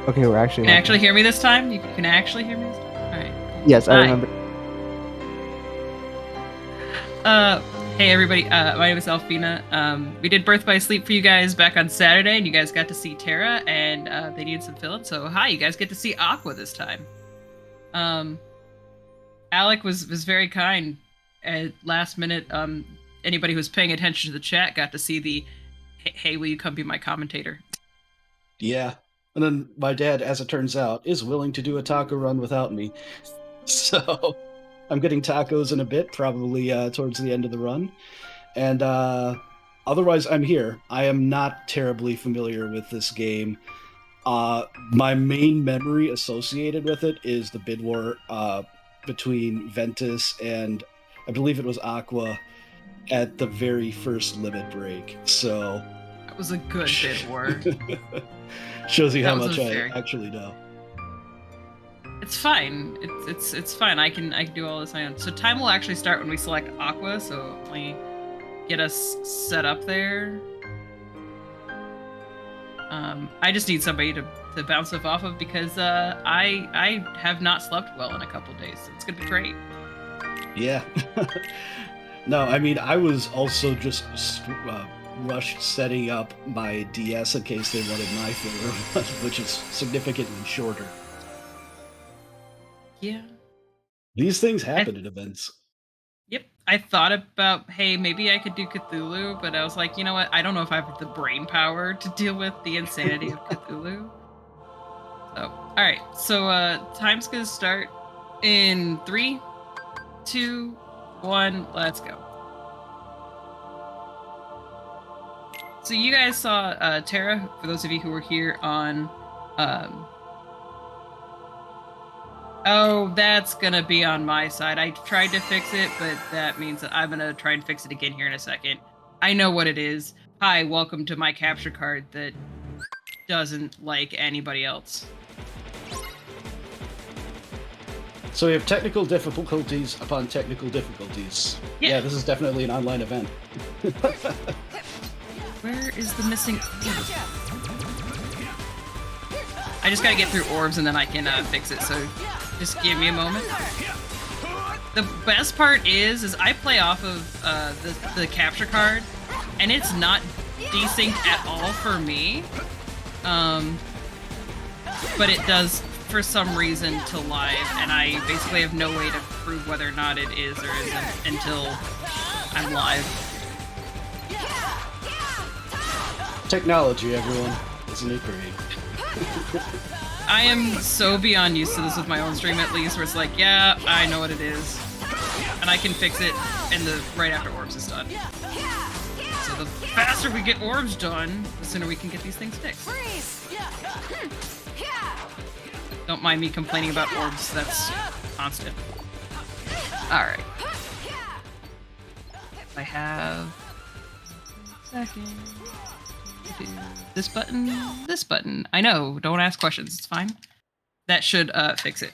Okay, we're actually. Can you actually hear me this time? You can actually hear me this time? All right. Cool. Yes, I Hi. remember. Hey everybody. My name is Alphena. We did Birth by Sleep for you guys back on Saturday, and you guys got to see Tara, and they needed some fill-in. So hi, you guys get to see Aqua this time. Alec was very kind. At last minute, anybody who was paying attention to the chat got to see the, hey, will you come be my commentator? Yeah. And then my dad, as it turns out, is willing to do a taco run without me. So I'm getting tacos in a bit, probably towards the end of the run. And otherwise, I'm here. I am not terribly familiar with this game. My main memory associated with it is the bid war between Ventus and I believe it was Aqua at the very first limit break. So that was a good bid war. Shows you how much I actually know. It's fine. It's fine. I can do all this on my own. So time will actually start when we select Aqua. So let me get us set up there. I just need somebody to bounce stuff off of because I have not slept well in a couple days. So it's gonna be great. Yeah. No, I mean I was also just rushed setting up my DS in case they wanted my flavor, which is significantly shorter. Yeah. These things happen at events. Yep. I thought about, hey, maybe I could do Cthulhu, but I was like, you know what? I don't know if I have the brain power to deal with the insanity of Cthulhu. So, all right. So, time's gonna start in 3, 2, 1. Let's go. So you guys saw Tara, for those of you who were here on... Oh, that's gonna be on my side. I tried to fix it, but that means that I'm gonna try and fix it again here in a second. I know what it is. Hi, welcome to my capture card that doesn't like anybody else. So we have technical difficulties upon technical difficulties. Yeah, this is definitely an online event. Where is the missing... I just gotta get through orbs and then I can fix it, so just give me a moment. The best part is I play off of the capture card, and it's not desynced at all for me. But it does for some reason to live, and I basically have no way to prove whether or not it is or isn't until I'm live. Technology, everyone. Isn't it great? I am so beyond used to this with my own stream, at least, where it's like, yeah, I know what it is, and I can fix it right after orbs is done. So the faster we get orbs done, the sooner we can get these things fixed. Don't mind me complaining about orbs, that's constant. Alright. I have... Second... This button. I know, don't ask questions, it's fine. That should fix it.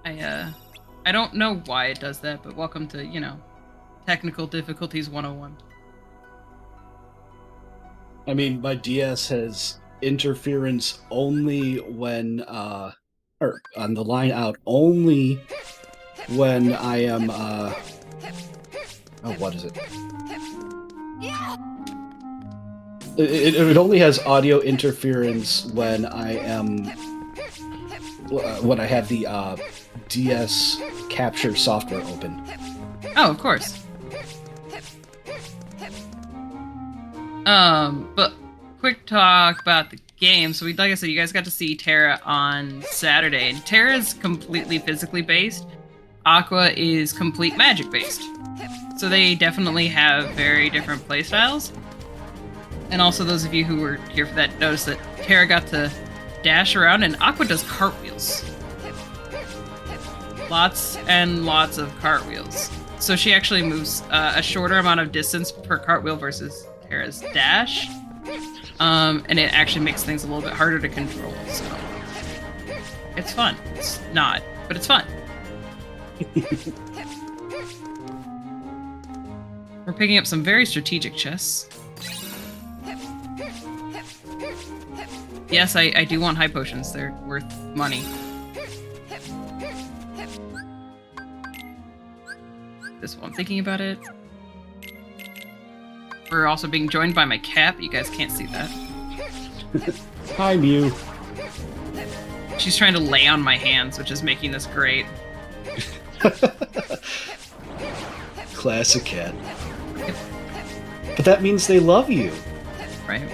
I don't know why it does that, but welcome to, you know, Technical Difficulties 101. I mean, my DS has interference only when, or on the line out only when I am, oh, what is it? It only has audio interference when I am, when I have the DS capture software open. Oh, of course. But quick talk about the game. So like I said, you guys got to see Tara on Saturday, and Tara is completely physically based. Aqua is complete magic based. So they definitely have very different playstyles. And also those of you who were here for that noticed that Tara got to dash around, and Aqua does cartwheels. Lots and lots of cartwheels. So she actually moves a shorter amount of distance per cartwheel versus Tara's dash. And it actually makes things a little bit harder to control, so... It's fun. It's not, but it's fun. We're picking up some very strategic chests. Yes, I do want high potions. They're worth money. This one, thinking about it. We're also being joined by my cat, but you guys can't see that. Hi, Mew. She's trying to lay on my hands, which is making this great. Classic cat. But that means they love you. Right.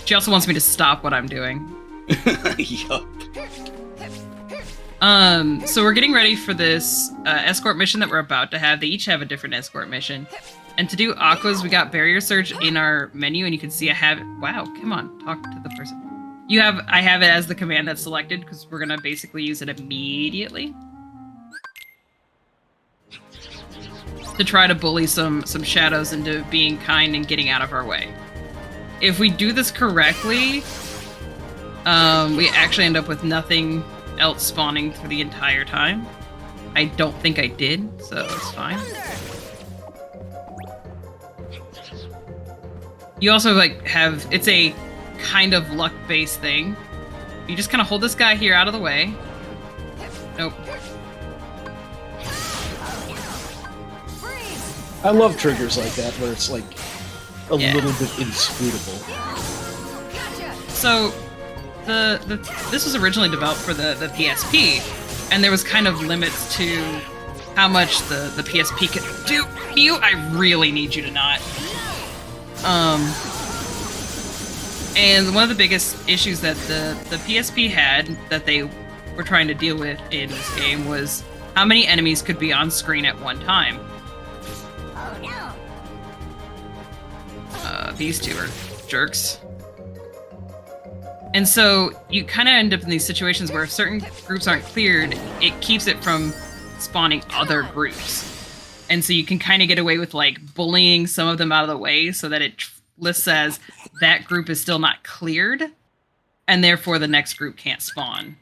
She also wants me to stop what I'm doing. Yup. So we're getting ready for this escort mission that we're about to have. They each have a different escort mission. And to do Aqua's, we got Barrier Surge in our menu, and you can see I have it. Wow, come on, talk to the person. I have it as the command that's selected, because we're gonna basically use it immediately. To try to bully some shadows into being kind and getting out of our way. If we do this correctly, we actually end up with nothing else spawning for the entire time. I don't think I did, so it's fine. You also have, it's a kind of luck-based thing. You just kind of hold this guy here out of the way. Nope. I love triggers like that, where it's like a little bit inscrutable. So, this was originally developed for the PSP, and there was kind of limits to how much the PSP could do. You, I really need you to not. And one of the biggest issues that the PSP had that they were trying to deal with in this game was how many enemies could be on screen at one time. These two are jerks. And so you kind of end up in these situations where if certain groups aren't cleared, it keeps it from spawning other groups. And so you can kind of get away with bullying some of them out of the way so that it lists as that group is still not cleared, and therefore the next group can't spawn.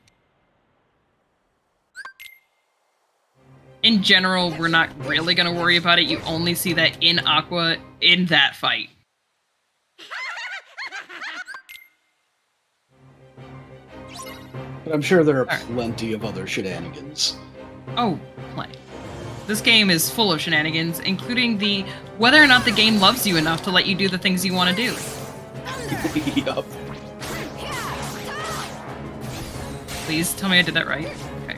In general, we're not really going to worry about it. You only see that in Aqua in that fight. But I'm sure there are plenty of other shenanigans. Oh, plenty. This game is full of shenanigans, including the whether or not the game loves you enough to let you do the things you want to do. Yup. Please tell me I did that right. Okay.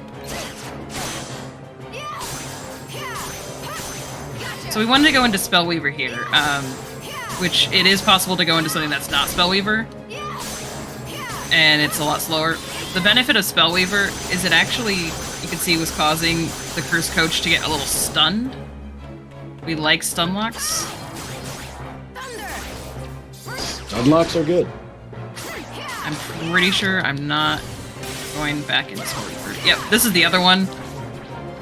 So we wanted to go into Spellweaver here, which it is possible to go into something that's not Spellweaver, and it's a lot slower. The benefit of Spellweaver is it actually, you can see, was causing the Curse Coach to get a little stunned. We like stun locks. Stun locks are good. I'm pretty sure I'm not going back into Spellweaver. Yep, this is the other one.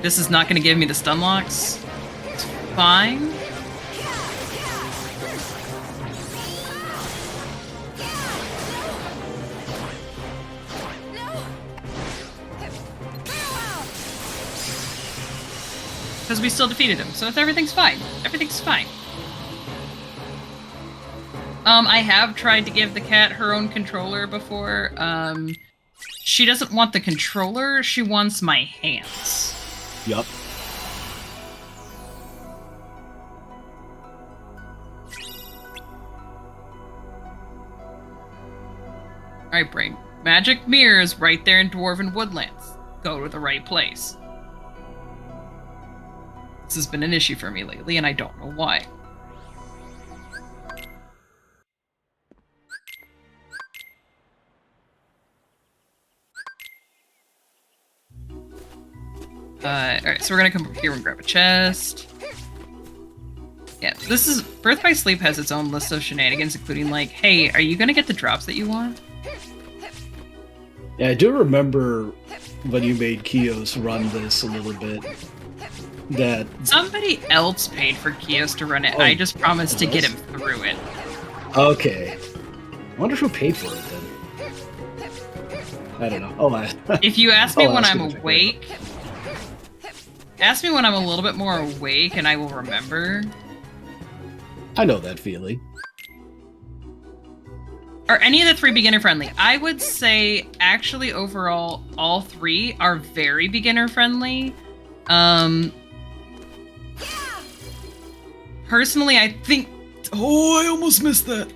This is not going to give me the stun locks. It's fine. Because we still defeated him, so everything's fine. Everything's fine. I have tried to give the cat her own controller before. She doesn't want the controller, she wants my hands. Yup. Alright, Brain. Magic mirrors right there in Dwarven Woodlands. Go to the right place. This has been an issue for me lately, and I don't know why. Alright, so we're gonna come over here and grab a chest. Yeah, this is... Birth by Sleep has its own list of shenanigans, including hey, are you gonna get the drops that you want? Yeah, I do remember when you made Kios run this a little bit. That somebody else paid for Kios to run it. I just promised to get him through it. Okay. I wonder who paid for it then. I don't know. I'll ask. If you ask me when I'm awake, ask me when I'm a little bit more awake and I will remember. I know that feeling. Are any of the 3 beginner friendly? I would say actually overall all 3 are very beginner friendly. Personally, I think I almost missed that.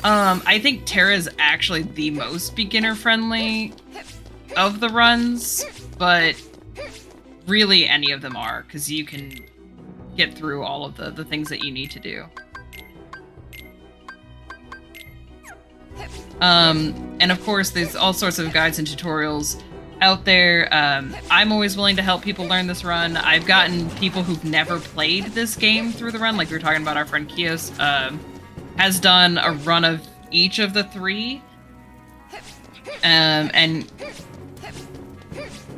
I think Terra is actually the most beginner friendly of the runs, but really any of them are, because you can get through all of the things that you need to do. And of course, there's all sorts of guides and tutorials out there. I'm always willing to help people learn this run. I've gotten people who've never played this game through the run, like we were talking about our friend Kios, has done a run of each of the 3. And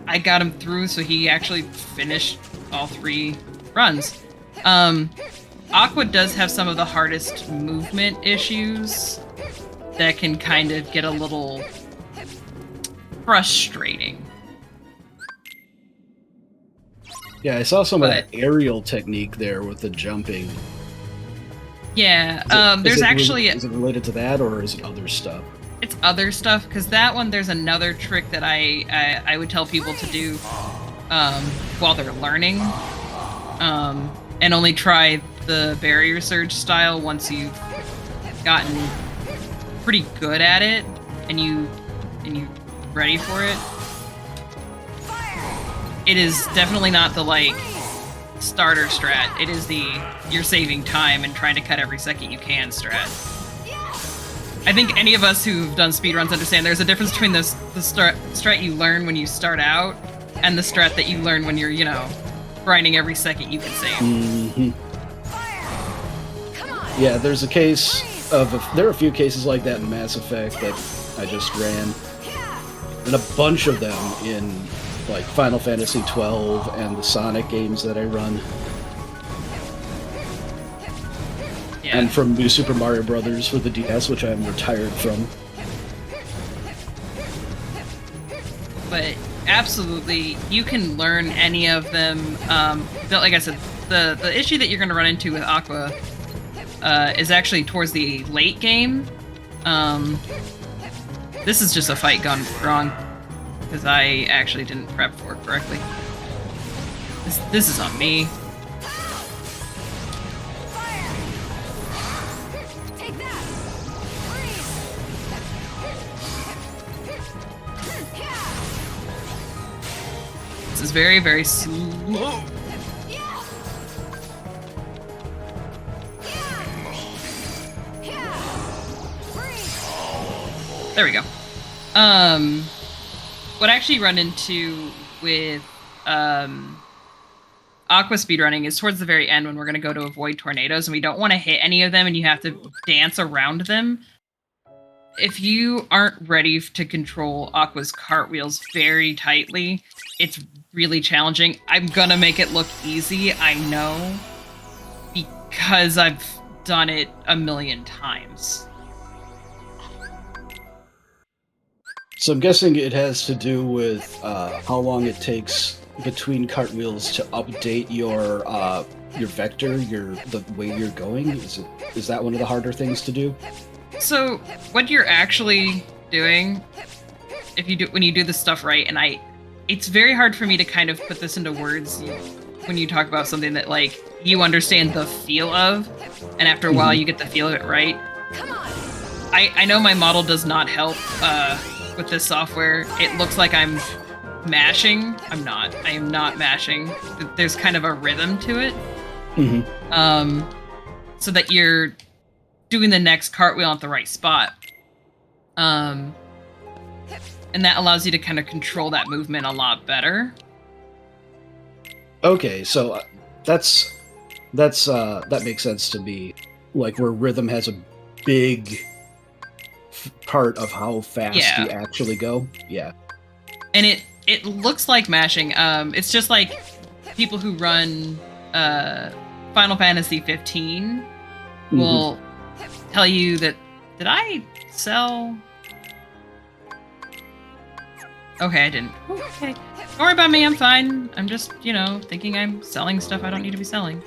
I got him through, so he actually finished all 3 runs. Aqua does have some of the hardest movement issues that can kind of get a little frustrating. Yeah, I saw some of that aerial technique there with the jumping. Yeah, is it related to that, or is it other stuff? It's other stuff, because that one, there's another trick that I would tell people to do while they're learning. And only try the barrier surge style once you've gotten pretty good at it and you ready for it. It is definitely not the like starter strat. It is the you're saving time and trying to cut every second you can strat. I think any of us who've done speedruns understand there's a difference between the strat you learn when you start out and the strat that you learn when you're, grinding every second you can save. Mm-hmm. Yeah, there's a case of there are a few cases like that in Mass Effect that I just ran, and a bunch of them in like Final Fantasy XII and the Sonic games that I run. Yeah. And from New Super Mario Brothers for the DS, which I'm retired from. But absolutely, you can learn any of them. But like I said, the issue that you're going to run into with Aqua is actually towards the late game. This is just a fight gone wrong because I actually didn't prep for it correctly. This is on me. This is very, very slow. There we go. What I actually run into with Aqua speedrunning is towards the very end when we're going to go to avoid tornadoes and we don't want to hit any of them and you have to dance around them. If you aren't ready to control Aqua's cartwheels very tightly, it's really challenging. I'm gonna make it look easy, I know, because I've done it a million times. So I'm guessing it has to do with how long it takes between cartwheels to update your vector, the way you're going. Is that one of the harder things to do? So what you're actually doing, when you do this stuff right, and it's very hard for me to kind of put this into words when you talk about something that like you understand the feel of, and after a while you get the feel of it right. I know my model does not help with this software. It looks like I'm mashing. I'm not. I am not mashing. There's kind of a rhythm to it. So that you're doing the next cartwheel at the right spot. And that allows you to kind of control that movement a lot better. Okay, so that makes sense to me. Like where rhythm has a big part of how fast you actually go. Yeah. And it looks like mashing. It's just like people who run Final Fantasy 15 will tell you that, did I sell? Okay, I didn't. Okay. Don't worry about me, I'm fine. I'm just, thinking I'm selling stuff I don't need to be selling.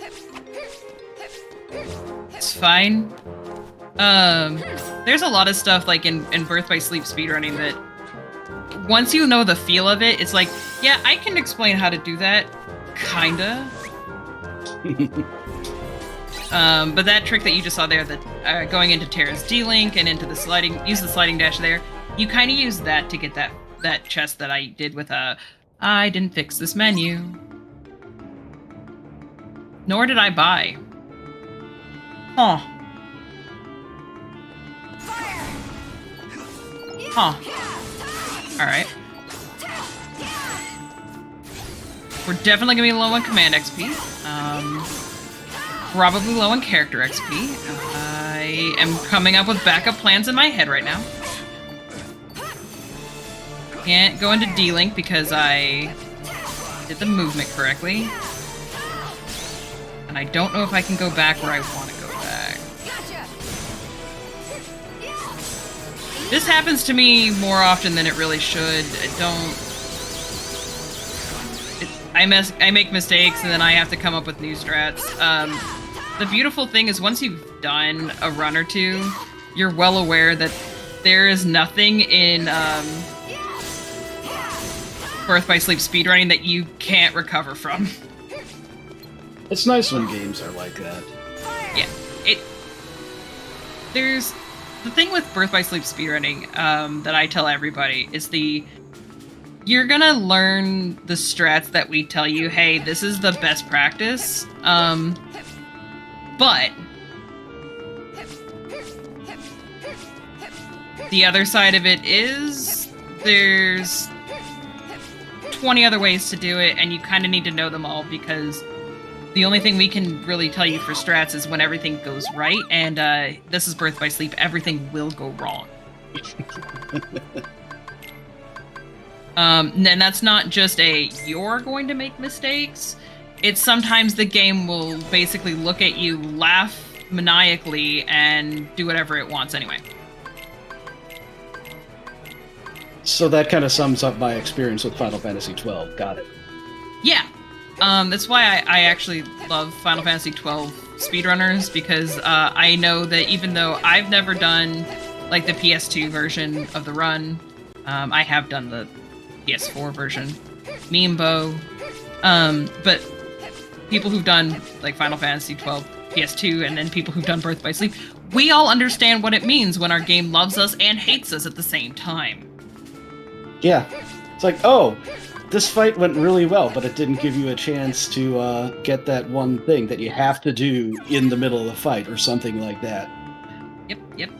It's fine. There's a lot of stuff like in Birth by Sleep speedrunning that once you know the feel of it, it's like, yeah, I can explain how to do that, kinda. But that trick that you just saw there, that going into Terra's D-Link and into the use the sliding dash there, you kind of use that to get that chest that I did with I didn't fix this menu. Nor did I buy. Huh. Huh. Alright. We're definitely gonna be low on command XP. Probably low on character XP. I am coming up with backup plans in my head right now. Can't go into D-Link because I did the movement correctly. And I don't know if I can go back where I want to go back. This happens to me more often than it really should. I make mistakes and then I have to come up with new strats. The beautiful thing is once you've done a run or two, you're well aware that there is nothing in Birth by Sleep speedrunning that you can't recover from. It's nice when games are like that. Yeah, there's the thing with Birth by Sleep speedrunning that I tell everybody is you're gonna learn the strats that we tell you, hey, this is the best practice, but the other side of it is there's 20 other ways to do it, and you kind of need to know them all because the only thing we can really tell you for strats is when everything goes right, and this is Birth by Sleep, everything will go wrong. And that's not just you're going to make mistakes, it's sometimes the game will basically look at you, laugh maniacally, and do whatever it wants anyway. So that kind of sums up my experience with Final Fantasy XII. Got it. Yeah. That's why I actually love Final Fantasy XII speedrunners, because I know that even though I've never done like the PS2 version of the run, I have done the PS4 version, Meembo, but people who've done like Final Fantasy XII PS2 and then people who've done Birth by Sleep, we all understand what it means when our game loves us and hates us at the same time. Yeah. It's like, oh, this fight went really well, but it didn't give you a chance to get that one thing that you have to do in the middle of the fight or something like that. Yep.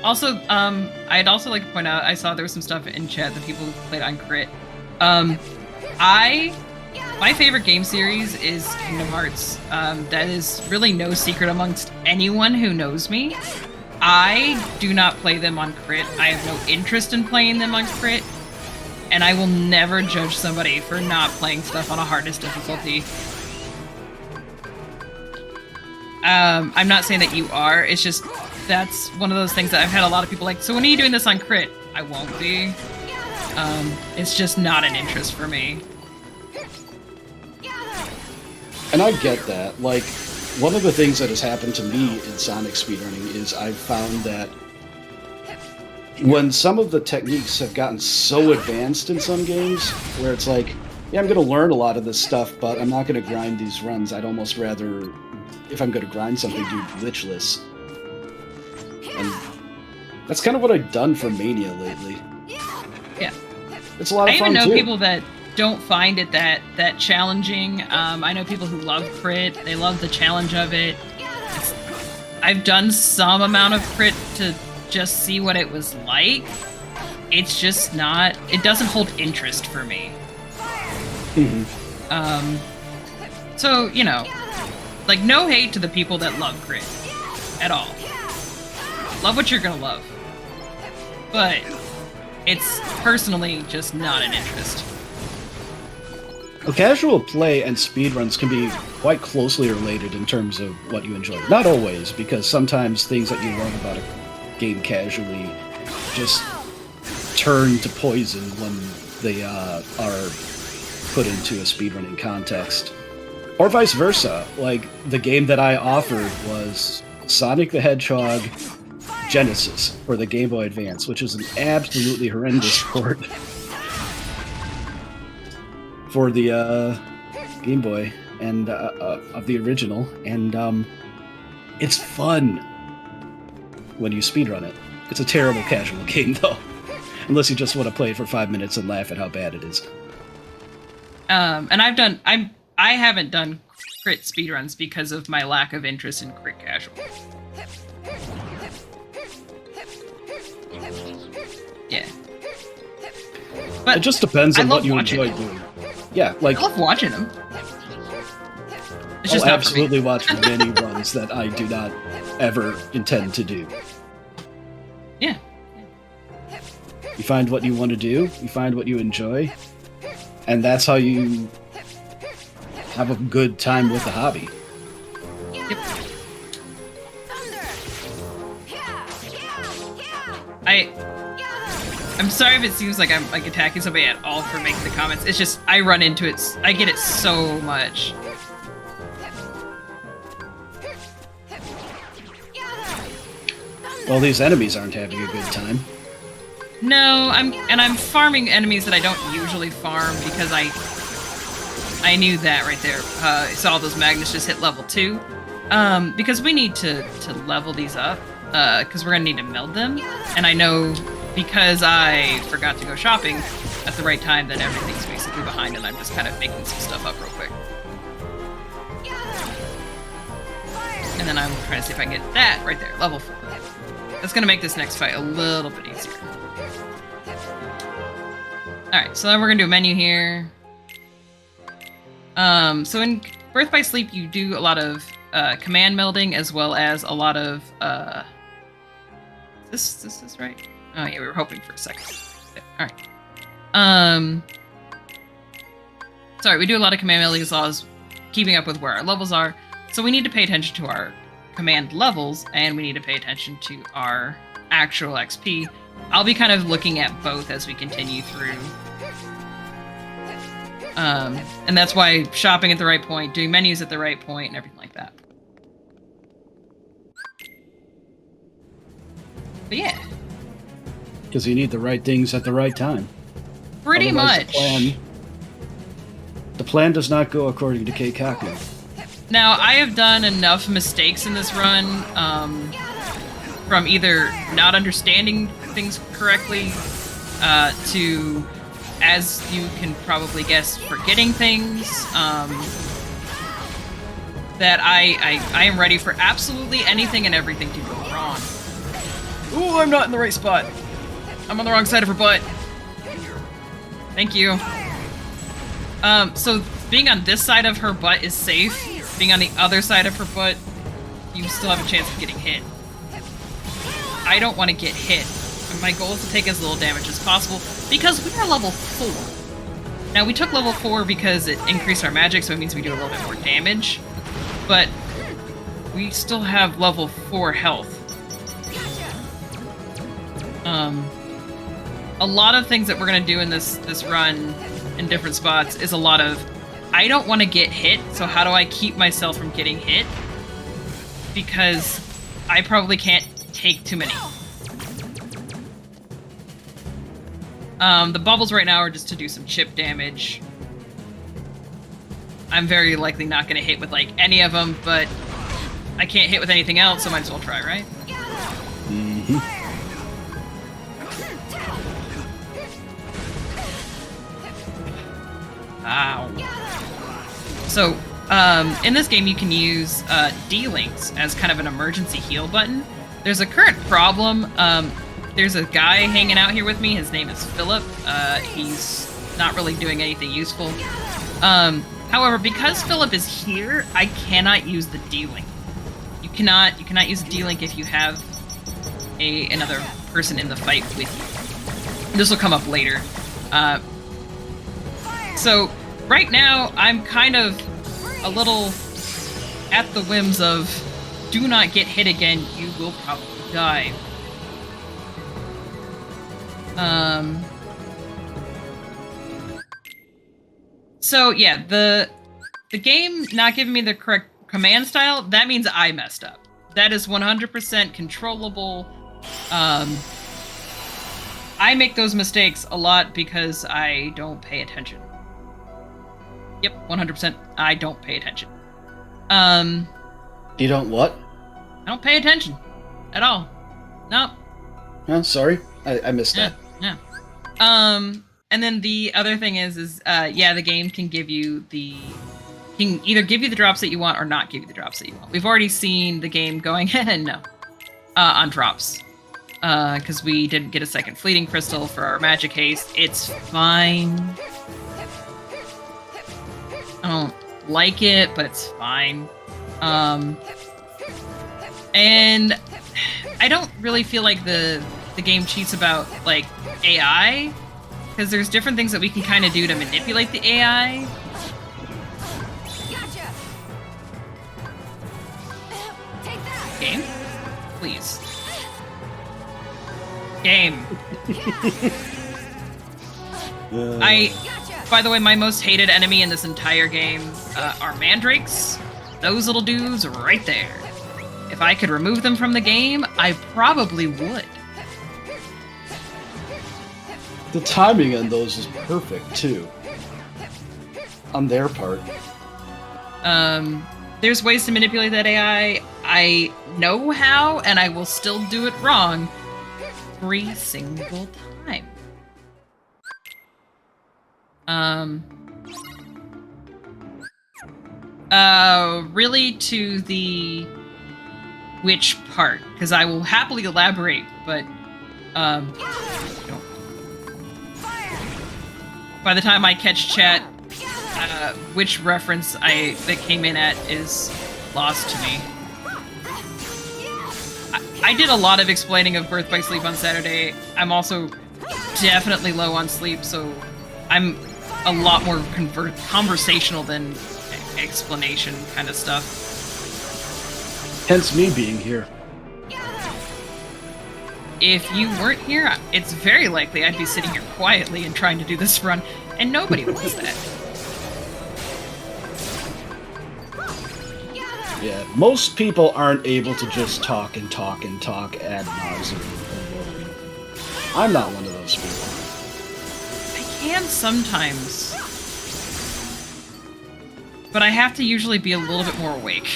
Also, I'd also like to point out, I saw there was some stuff in chat that people who played on Crit. My favorite game series is Kingdom Hearts. That is really no secret amongst anyone who knows me. I do not play them on Crit. I have no interest in playing them on Crit. And I will never judge somebody for not playing stuff on a hardest difficulty. I'm not saying that you are, it's just that's one of those things that I've had a lot of people like, so when are you doing this on Crit? I won't be. It's just not an interest for me. And I get that. Like, one of the things that has happened to me in Sonic speedrunning is I've found that when some of the techniques have gotten so advanced in some games, where it's like, yeah, I'm going to learn a lot of this stuff, but I'm not going to grind these runs. I'd almost rather, if I'm going to grind something, do glitchless. And that's kind of what I've done for Mania lately. Yeah. It's a lot of fun, I even know too. people that don't find it that challenging. I know people who love Crit. They love the challenge of it. I've done some amount of Crit to just see what it was like. It's just not... It doesn't hold interest for me. Mm-hmm. So, you know, like, no hate to the people that love Crit. At all. Love what you're gonna love. But it's personally just not an interest. Well, casual play and speedruns can be quite closely related in terms of what you enjoy. Not always, because sometimes things that you learn about a game casually just turn to poison when they are put into a speedrunning context. Or vice versa. Like, the game that I offered was Sonic the Hedgehog Genesis for the Game Boy Advance, which is an absolutely horrendous port for the Game Boy and of the original, and it's fun when you speedrun it. It's a terrible casual game, though, unless you just want to play it for 5 minutes and laugh at how bad it is. And I haven't done crit speedruns because of my lack of interest in crit casual. Yeah. But it just depends on what you watching enjoy doing. Yeah, like I love watching them. It's I'll just not absolutely for me. watch many runs that I do not ever intend to do. Yeah. You find what you want to do, you find what you enjoy, and that's how you have a good time with the hobby. Yep. I'm sorry if it seems like I'm like attacking somebody at all for making the comments. It's just I run into it. I get it so much. Well, these enemies aren't having a good time. No, I'm farming enemies that I don't usually farm because I knew that right there. I saw those magnets just hit level 2. Because we need to level these up. Because we're gonna need to meld them. And I know because I forgot to go shopping at the right time that everything's basically behind and I'm just kind of making some stuff up real quick. And then I'm trying to see if I can get that right there, level 4. That's gonna make this next fight a little bit easier. Alright, so then we're gonna do a menu here. So in Birth by Sleep, you do a lot of command melding as well as a lot of this is right? Oh yeah, we were hoping for a second. Alright. Sorry, we do a lot of command melding as well as keeping up with where our levels are. So we need to pay attention to our command levels, and we need to pay attention to our actual XP. I'll be kind of looking at both as we continue through. And that's why shopping at the right point, doing menus at the right point, and everything like that. But yeah. Because you need the right things at the right time. Pretty Otherwise, much. The plan does not go according to Keikaku. Now, I have done enough mistakes in this run, from either not understanding things correctly, to, as you can probably guess, forgetting things, that I am ready for absolutely anything and everything to go wrong. Ooh, I'm not in the right spot. I'm on the wrong side of her butt. Thank you. So being on this side of her butt is safe. Being on the other side of her butt, you still have a chance of getting hit. I don't want to get hit. My goal is to take as little damage as possible because we are level 4. Now, we took level 4 because it increased our magic, so it means we do a little bit more damage. But we still have level 4 health. A lot of things that we're going to do in this run in different spots is a lot of, I don't want to get hit, so how do I keep myself from getting hit? Because I probably can't take too many. The bubbles right now are just to do some chip damage. I'm very likely not going to hit with, like, any of them, but I can't hit with anything else, so might as well try, right? Mm-hmm. Ow. So, in this game, you can use D-Links as kind of an emergency heal button. There's a current problem. There's a guy hanging out here with me. His name is Philip. He's not really doing anything useful. However, because Philip is here, I cannot use the D-Link. You cannot use a D-Link if you have another person in the fight with you. This will come up later. So, right now, I'm kind of a little at the whims of, do not get hit again, you will probably die. So yeah, the game not giving me the correct command style, that means I messed up. That is 100% controllable. I make those mistakes a lot because I don't pay attention. Yep, 100%. I don't pay attention. You don't what? I don't pay attention at all. Nope. Oh, sorry, I missed that. Yeah. And then the other thing is yeah, the game can give you can either give you the drops that you want or not give you the drops that you want. We've already seen the game going no on drops because we didn't get a second fleeting crystal for our magic haste. It's fine. I don't like it, but it's fine. And I don't really feel like the game cheats about like AI, because there's different things that we can kind of do to manipulate the AI. Gotcha. Take that. Game, please. Game. By the way, my most hated enemy in this entire game are mandrakes. Those little dudes right there. If I could remove them from the game, I probably would. The timing on those is perfect, too. On their part. There's ways to manipulate that AI. I know how, and I will still do it wrong every single time. Really to the which part, because I will happily elaborate, but by the time I catch chat, which reference that came in at is lost to me. I did a lot of explaining of Birth by Sleep on Saturday. I'm also definitely low on sleep, so I'm a lot more conversational than explanation kind of stuff. Hence me being here. If you weren't here, it's very likely I'd be sitting here quietly and trying to do this run, and nobody wants that. Yeah, most people aren't able to just talk and talk and talk ad nauseum. I'm not one of those people. I can sometimes, but I have to usually be a little bit more awake.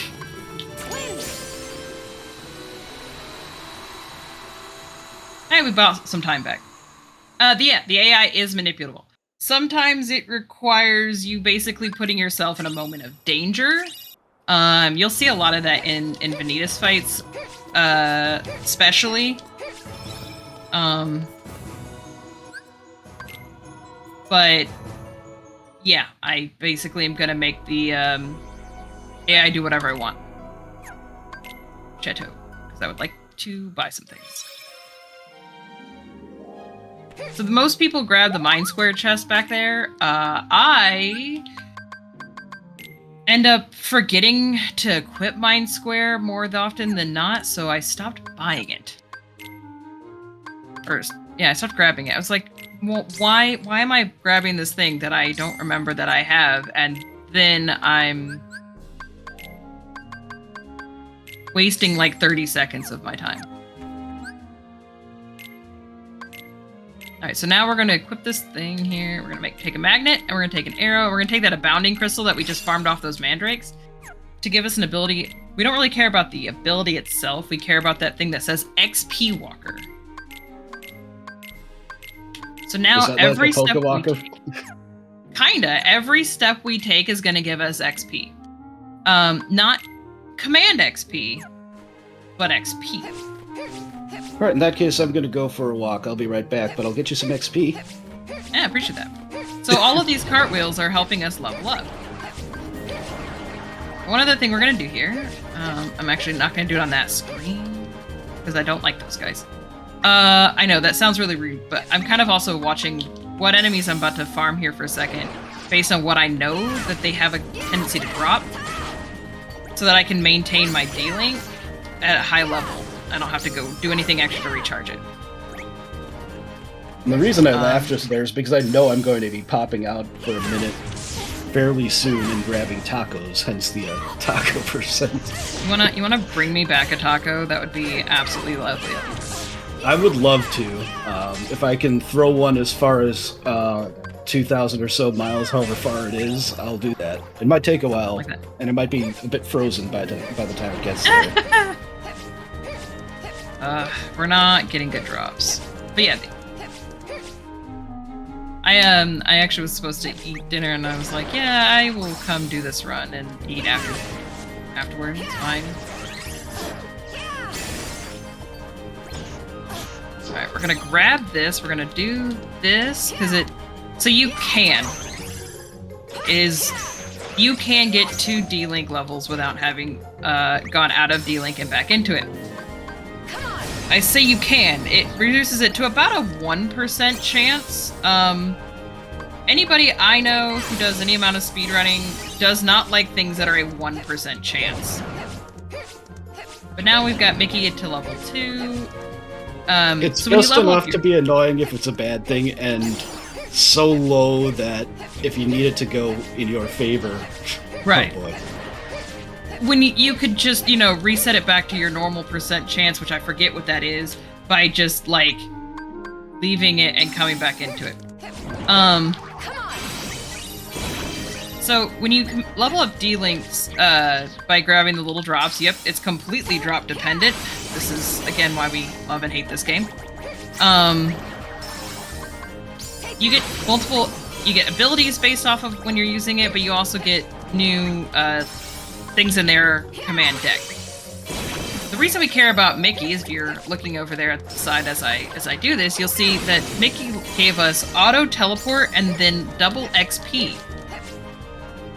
Hey, we bought some time back. The AI is manipulable. Sometimes it requires you basically putting yourself in a moment of danger. You'll see a lot of that in Vanitas fights, especially. But yeah, I basically am gonna make the AI do whatever I want. Chateau, because I would like to buy some things. So most people grab the Mind Square chest back there. I end up forgetting to equip Mind Square more often than not, so I stopped buying it. First, yeah, I stopped grabbing it. I was like, well, why am I grabbing this thing that I don't remember that I have, and then I'm wasting like 30 seconds of my time. Alright, so now we're going to equip this thing here. We're going to take a magnet, and we're going to take an arrow. We're going to take that abounding crystal that we just farmed off those mandrakes to give us an ability. We don't really care about the ability itself. We care about that thing that says XP Walker. So now every like step we take, every step we take is going to give us XP. Not command XP, but XP. Alright, in that case, I'm gonna go for a walk. I'll be right back, but I'll get you some XP. Yeah, I appreciate that. So all of these cartwheels are helping us level up. One other thing we're gonna do here, I'm actually not gonna do it on that screen, because I don't like those guys. I know, that sounds really rude, but I'm kind of also watching what enemies I'm about to farm here for a second, based on what I know that they have a tendency to drop, so that I can maintain my dealing at a high level. I don't have to go do anything extra to recharge it. And the reason I laughed just there is because I know I'm going to be popping out for a minute fairly soon and grabbing tacos, hence the taco percent. You wanna bring me back a taco? That would be absolutely lovely. I would love to. If I can throw one as far as 2,000 or so miles, however far it is, I'll do that. It might take a while, Like that. and it might be a bit frozen by the time it gets there. We're not getting good drops. But yeah, I actually was supposed to eat dinner, and I was like, yeah, I will come do this run and eat afterward. It's fine. Alright, we're gonna grab this, we're gonna do this, because so you can get 2 D-Link levels without having gone out of D-Link and back into it. I say you can. It reduces it to about a 1% chance. Anybody I know who does any amount of speedrunning does not like things that are a 1% chance. But now we've got Mickey to level 2. It's so when you just level enough up to be annoying if it's a bad thing, and so low that if you need it to go in your favor, Right. Oh boy. When you could just, reset it back to your normal percent chance, which I forget what that is, by just, like, leaving it and coming back into it. So, when you level up D-Links by grabbing the little drops, yep, it's completely drop dependent. This is, again, why we love and hate this game. You get you get abilities based off of when you're using it, but you also get new things in their command deck. The reason we care about Mickey is, if you're looking over there at the side as I do this, you'll see that Mickey gave us auto teleport and then double XP.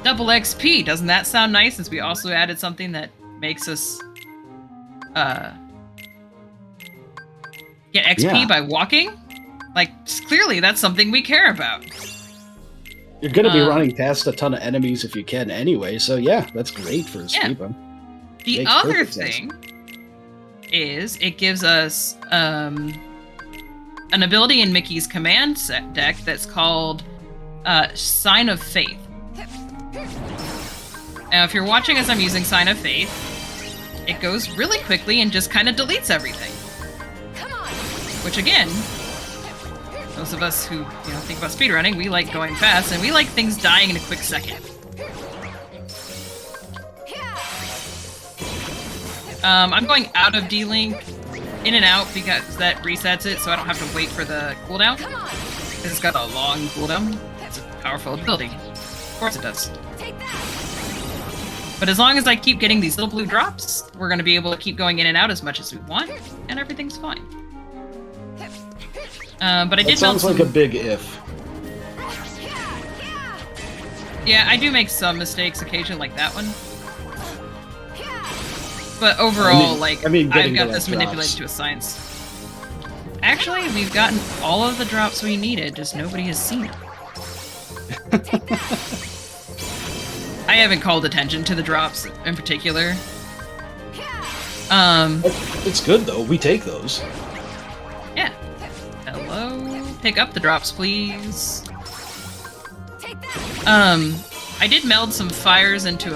Double XP, doesn't that sound nice? Since we also added something that makes us get XP by walking. Like, clearly that's something we care about. You're going to be running past a ton of enemies if you can anyway, so yeah, that's great for a speed run. The Makes other perfect sense. thing is it gives us an ability in Mickey's command set deck that's called Sign of Faith. Now, if you're watching as I'm using Sign of Faith, it goes really quickly and just kind of deletes everything. Which, again, those of us who think about speedrunning, we like going fast, and we like things dying in a quick second. I'm going out of D-Link, in and out, because that resets it, so I don't have to wait for the cooldown. Because it's got a long cooldown. It's a powerful ability. Of course it does. But as long as I keep getting these little blue drops, we're going to be able to keep going in and out as much as we want, and everything's fine. But I did sounds melt like a big if. Yeah, I do make some mistakes occasionally, like that one. But overall, I've got this manipulated to a science. Actually, we've gotten all of the drops we needed, just nobody has seen it. I haven't called attention to the drops in particular. It's good though. We take those. Yeah. Hello. Pick up the drops, please. I did meld some fires into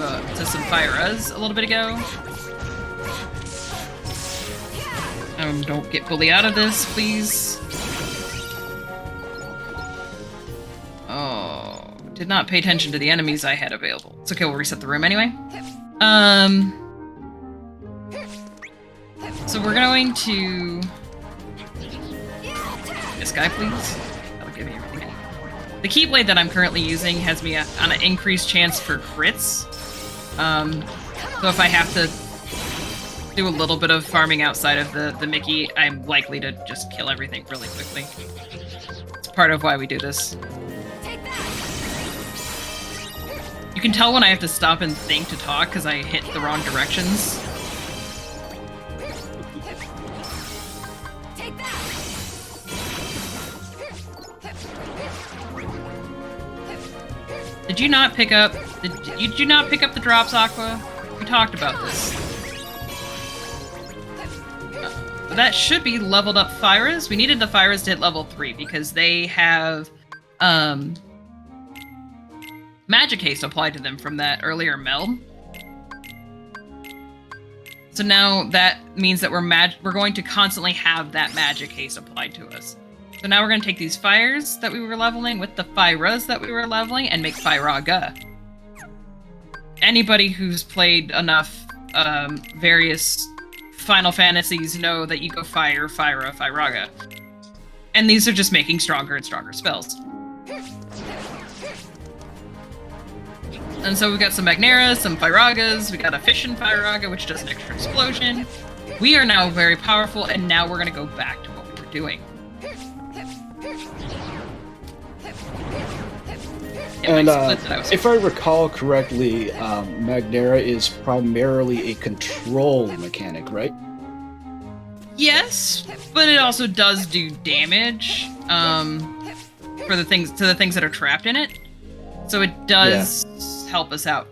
some fire-us a little bit ago. Don't get fully out of this, please. Oh, did not pay attention to the enemies I had available. It's okay, we'll reset the room anyway. So we're going to... This guy, please. That'll give me everything. The Keyblade that I'm currently using has me on an increased chance for crits. So if I have to do a little bit of farming outside of the Mickey, I'm likely to just kill everything really quickly. It's part of why we do this. You can tell when I have to stop and think to talk because I hit the wrong directions. Did you not pick up the drops, Aqua? We talked about this. that should be leveled up Fyras. We needed the Fyras to hit level 3 because they have magic haste applied to them from that earlier meld. So now that means that we're going to constantly have that magic haste applied to us. So now we're going to take these fires that we were leveling with the Fyras that we were leveling and make Fyraga. Anybody who's played enough various Final Fantasies know that you go Fire, Fyra, Fyraga. And these are just making stronger and stronger spells. And so we've got some Magneras, some Fyragas, we got a Fission Fyraga, which does an extra explosion. We are now very powerful, and now we're going to go back to what we were doing. And if I recall correctly, Magnera is primarily a control mechanic, right? Yes, but it also does do damage for the things that are trapped in it. So it does help us out.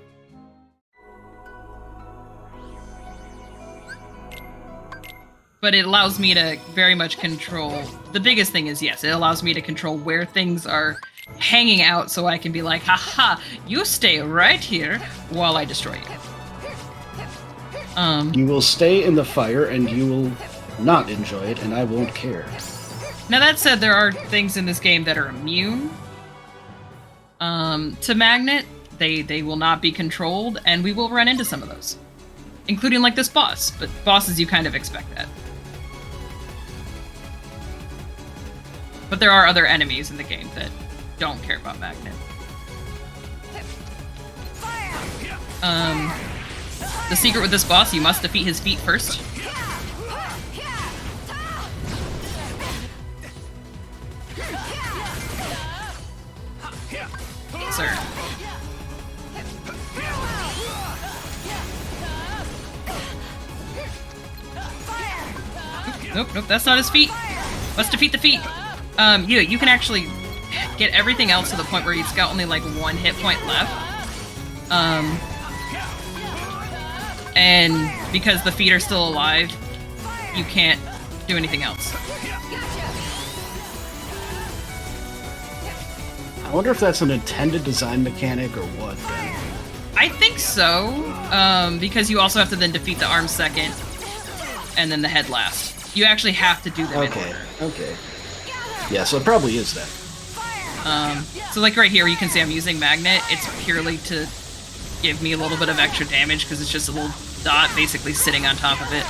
But it allows me to very much control. The biggest thing is, yes, it allows me to control where things are hanging out, so I can be like, haha, you stay right here while I destroy you. You will stay in the fire and you will not enjoy it, and I won't care. Now that said, there are things in this game that are immune to magnet. They will not be controlled, and we will run into some of those. Including like this boss, but bosses you kind of expect that. But there are other enemies in the game that don't care about magnet. The secret with this boss, you must defeat his feet first. Sir. Nope, that's not his feet. Let's defeat the feet. You can actually get everything else to the point where he's got only like 1 hit point left. And because the feet are still alive, you can't do anything else. I wonder if that's an intended design mechanic or what, then. I think so, because you also have to then defeat the arm second, and then the head last. You actually have to do them in order. Okay. Yeah, so it probably is that. So like right here, you can see I'm using magnet. It's purely to give me a little bit of extra damage because it's just a little dot basically sitting on top of it.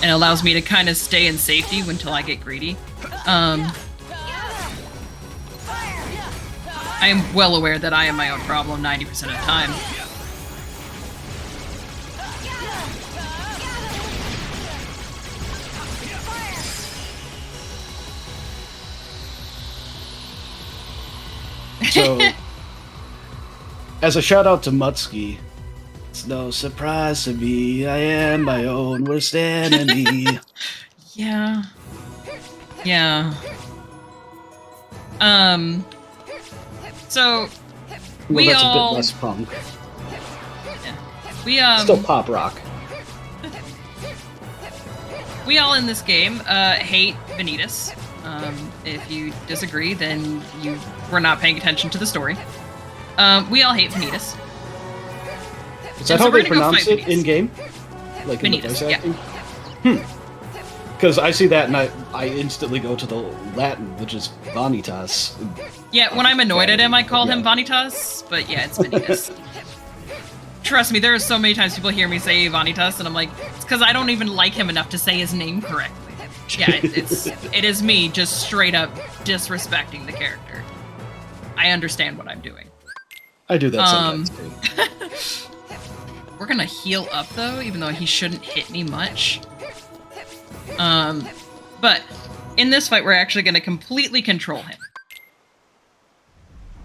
And it allows me to kind of stay in safety until I get greedy. I am well aware that I am my own problem 90% of the time. So, as a shout out to Mutsky, it's no surprise to me, I am my own worst enemy. Yeah. So Well, that's a bit less punk. Yeah. Still pop rock. We all in this game hate Vanitas. If you disagree, then you were not paying attention to the story. We all hate Vanitas. Is that how they pronounce it in game? Like in the voice acting? Yeah. Because I see that and I instantly go to the Latin, which is Vanitas. Yeah, when I'm annoyed at him, I call him Vanitas, but yeah, it's Vanitas. Trust me, there are so many times people hear me say Vanitas, and I'm like, it's because I don't even like him enough to say his name correctly. Yeah, it is me just straight up disrespecting the character. I understand what I'm doing. I do that sometimes too. We're gonna heal up though, even though he shouldn't hit me much. But in this fight, we're actually gonna completely control him.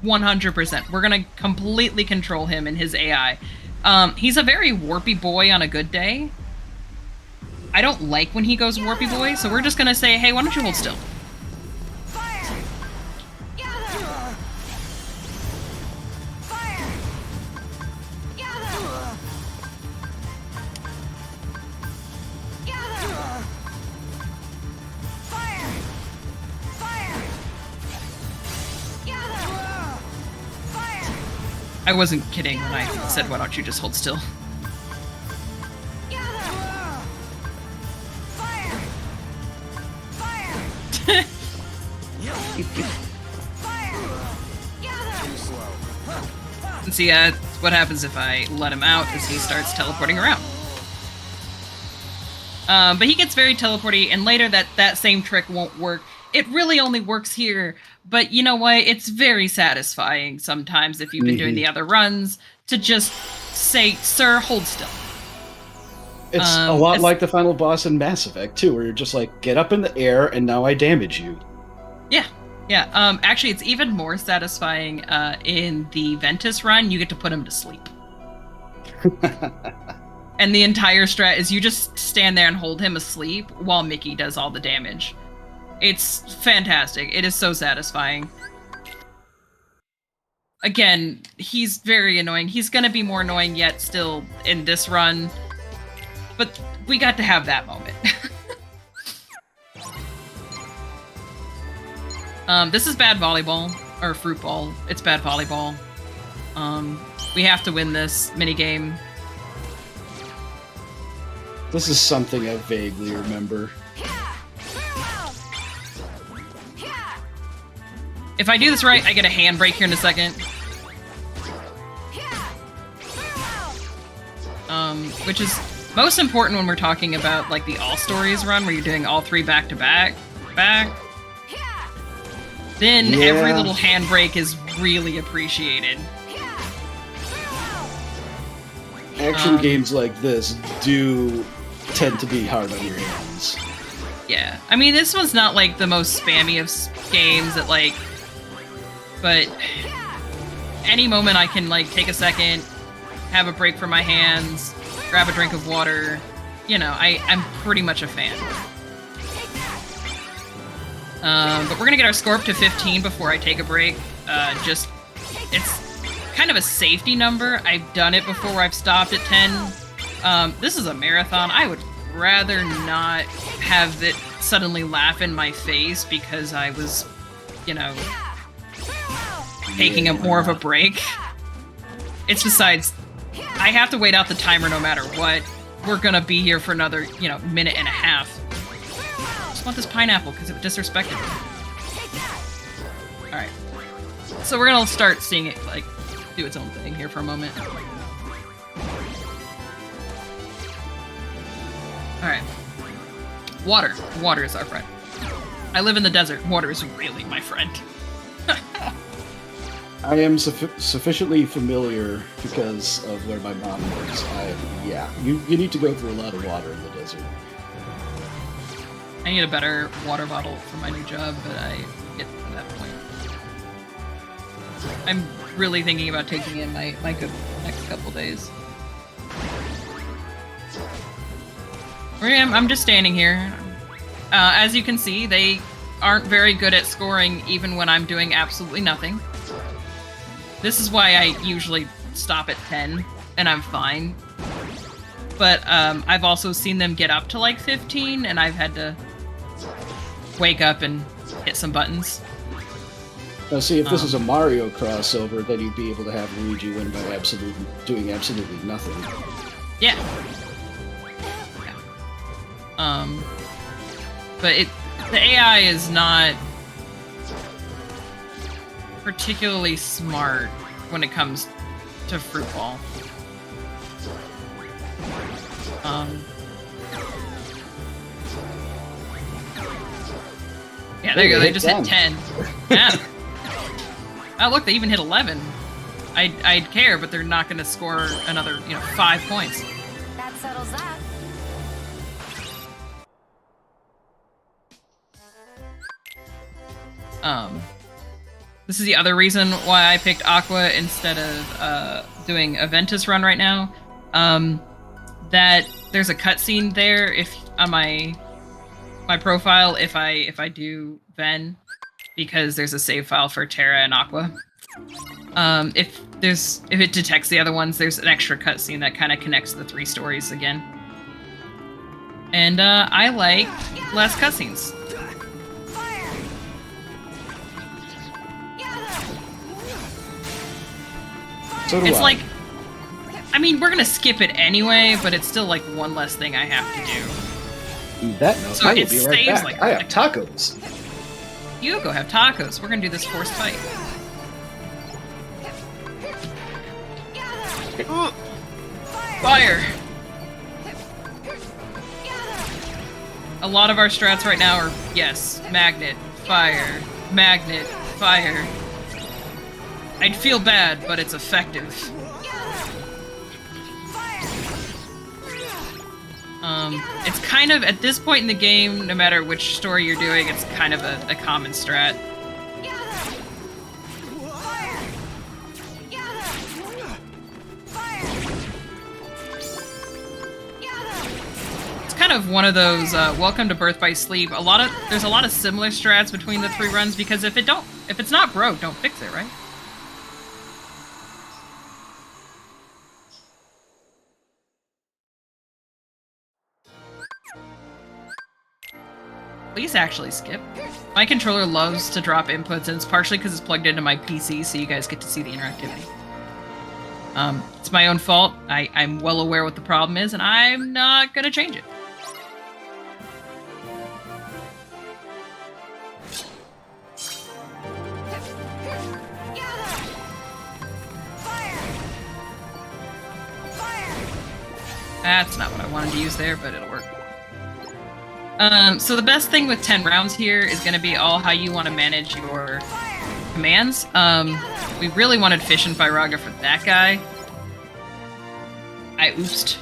100%. We're gonna completely control him and his AI. He's a very warpy boy on a good day. I don't like when he goes warpy boy, so we're just gonna say, hey, why don't you hold still? I wasn't kidding when I said, why don't you just hold still? Fire! Fire! Fire! And see, what happens if I let him out is he starts teleporting around. But he gets very teleporty, and later that same trick won't work. It really only works here, but you know what? It's very satisfying sometimes if you've been doing the other runs to just say, sir, hold still. It's a lot like the final boss in Mass Effect, too, where you're just like, get up in the air, and now I damage you. Yeah, yeah. Actually, it's even more satisfying in the Ventus run. You get to put him to sleep. And the entire strat is you just stand there and hold him asleep while Mickey does all the damage. It's fantastic. It is so satisfying. Again, he's very annoying. He's gonna be more annoying yet still in this run. But we got to have that moment. This is bad volleyball. Or fruit ball. It's bad volleyball. We have to win this minigame. This is something I vaguely remember. If I do this right, I get a handbrake here in a second. Which is most important when we're talking about like the All Stories run, where you're doing all three back to back. Then every little handbrake is really appreciated. Action games like this do tend to be hard on your hands. Yeah, I mean, this one's not like the most spammy of games that like, but any moment I can like take a second, have a break from my hands, grab a drink of water, you know, I'm pretty much a fan. But we're gonna get our score up to 15 before I take a break. It's kind of a safety number. I've done it before where I've stopped at 10. This is a marathon. I would rather not have it suddenly laugh in my face because I was, you know, taking more of a break. It's besides, I have to wait out the timer no matter what. We're gonna be here for another, you know, minute and a half. I just want this pineapple because it disrespected me. Alright. So we're gonna start seeing it, like, do its own thing here for a moment. Alright. Water. Water is our friend. I live in the desert. Water is really my friend. I am sufficiently familiar because of where my mom lives. You need to go through a lot of water in the desert. I need a better water bottle for my new job, but I get to that point. I'm really thinking about taking in my good next couple days. I'm just standing here. As you can see, they aren't very good at scoring even when I'm doing absolutely nothing. This is why I usually stop at 10, and I'm fine. But I've also seen them get up to like 15, and I've had to wake up and hit some buttons. Now, see, if this was a Mario crossover, then you'd be able to have Luigi win by doing absolutely nothing. Yeah. But the AI is not particularly smart when it comes to fruit ball. Yeah, there you go. They just hit 10. Yeah. Oh, look, they even hit 11. I'd care, but they're not going to score another, 5 points. That settles that. This is the other reason why I picked Aqua instead of doing a Ventus run right now. That there's a cutscene there if on my profile if I do Ven, because there's a save file for Terra and Aqua. If it detects the other ones, there's an extra cutscene that kind of connects the 3 stories again. And I like less cutscenes. So do It's I. like, I mean, we're gonna skip it anyway, but it's still like one less thing I have to do. That note, So I will it be right saves, back. like, I have tacos. You go have tacos. We're gonna do this forced fight. Fire! A lot of our strats right now are, yes, magnet, fire, magnet, fire. I'd feel bad, but it's effective. It's kind of, at this point in the game, no matter which story you're doing, it's kind of a common strat. It's kind of one of those, welcome to Birth by Sleep. There's a lot of similar strats between the 3 runs, because if it's not broke, don't fix it, right? Please actually skip. My controller loves to drop inputs, and it's partially because it's plugged into my PC, so you guys get to see the interactivity. It's my own fault. I'm well aware what the problem is, and I'm not gonna change it. That's not what I wanted to use there, but it'll work. So the best thing with 10 rounds here is going to be all how you want to manage your commands. We really wanted Fish and Firaga for that guy. I oopsed.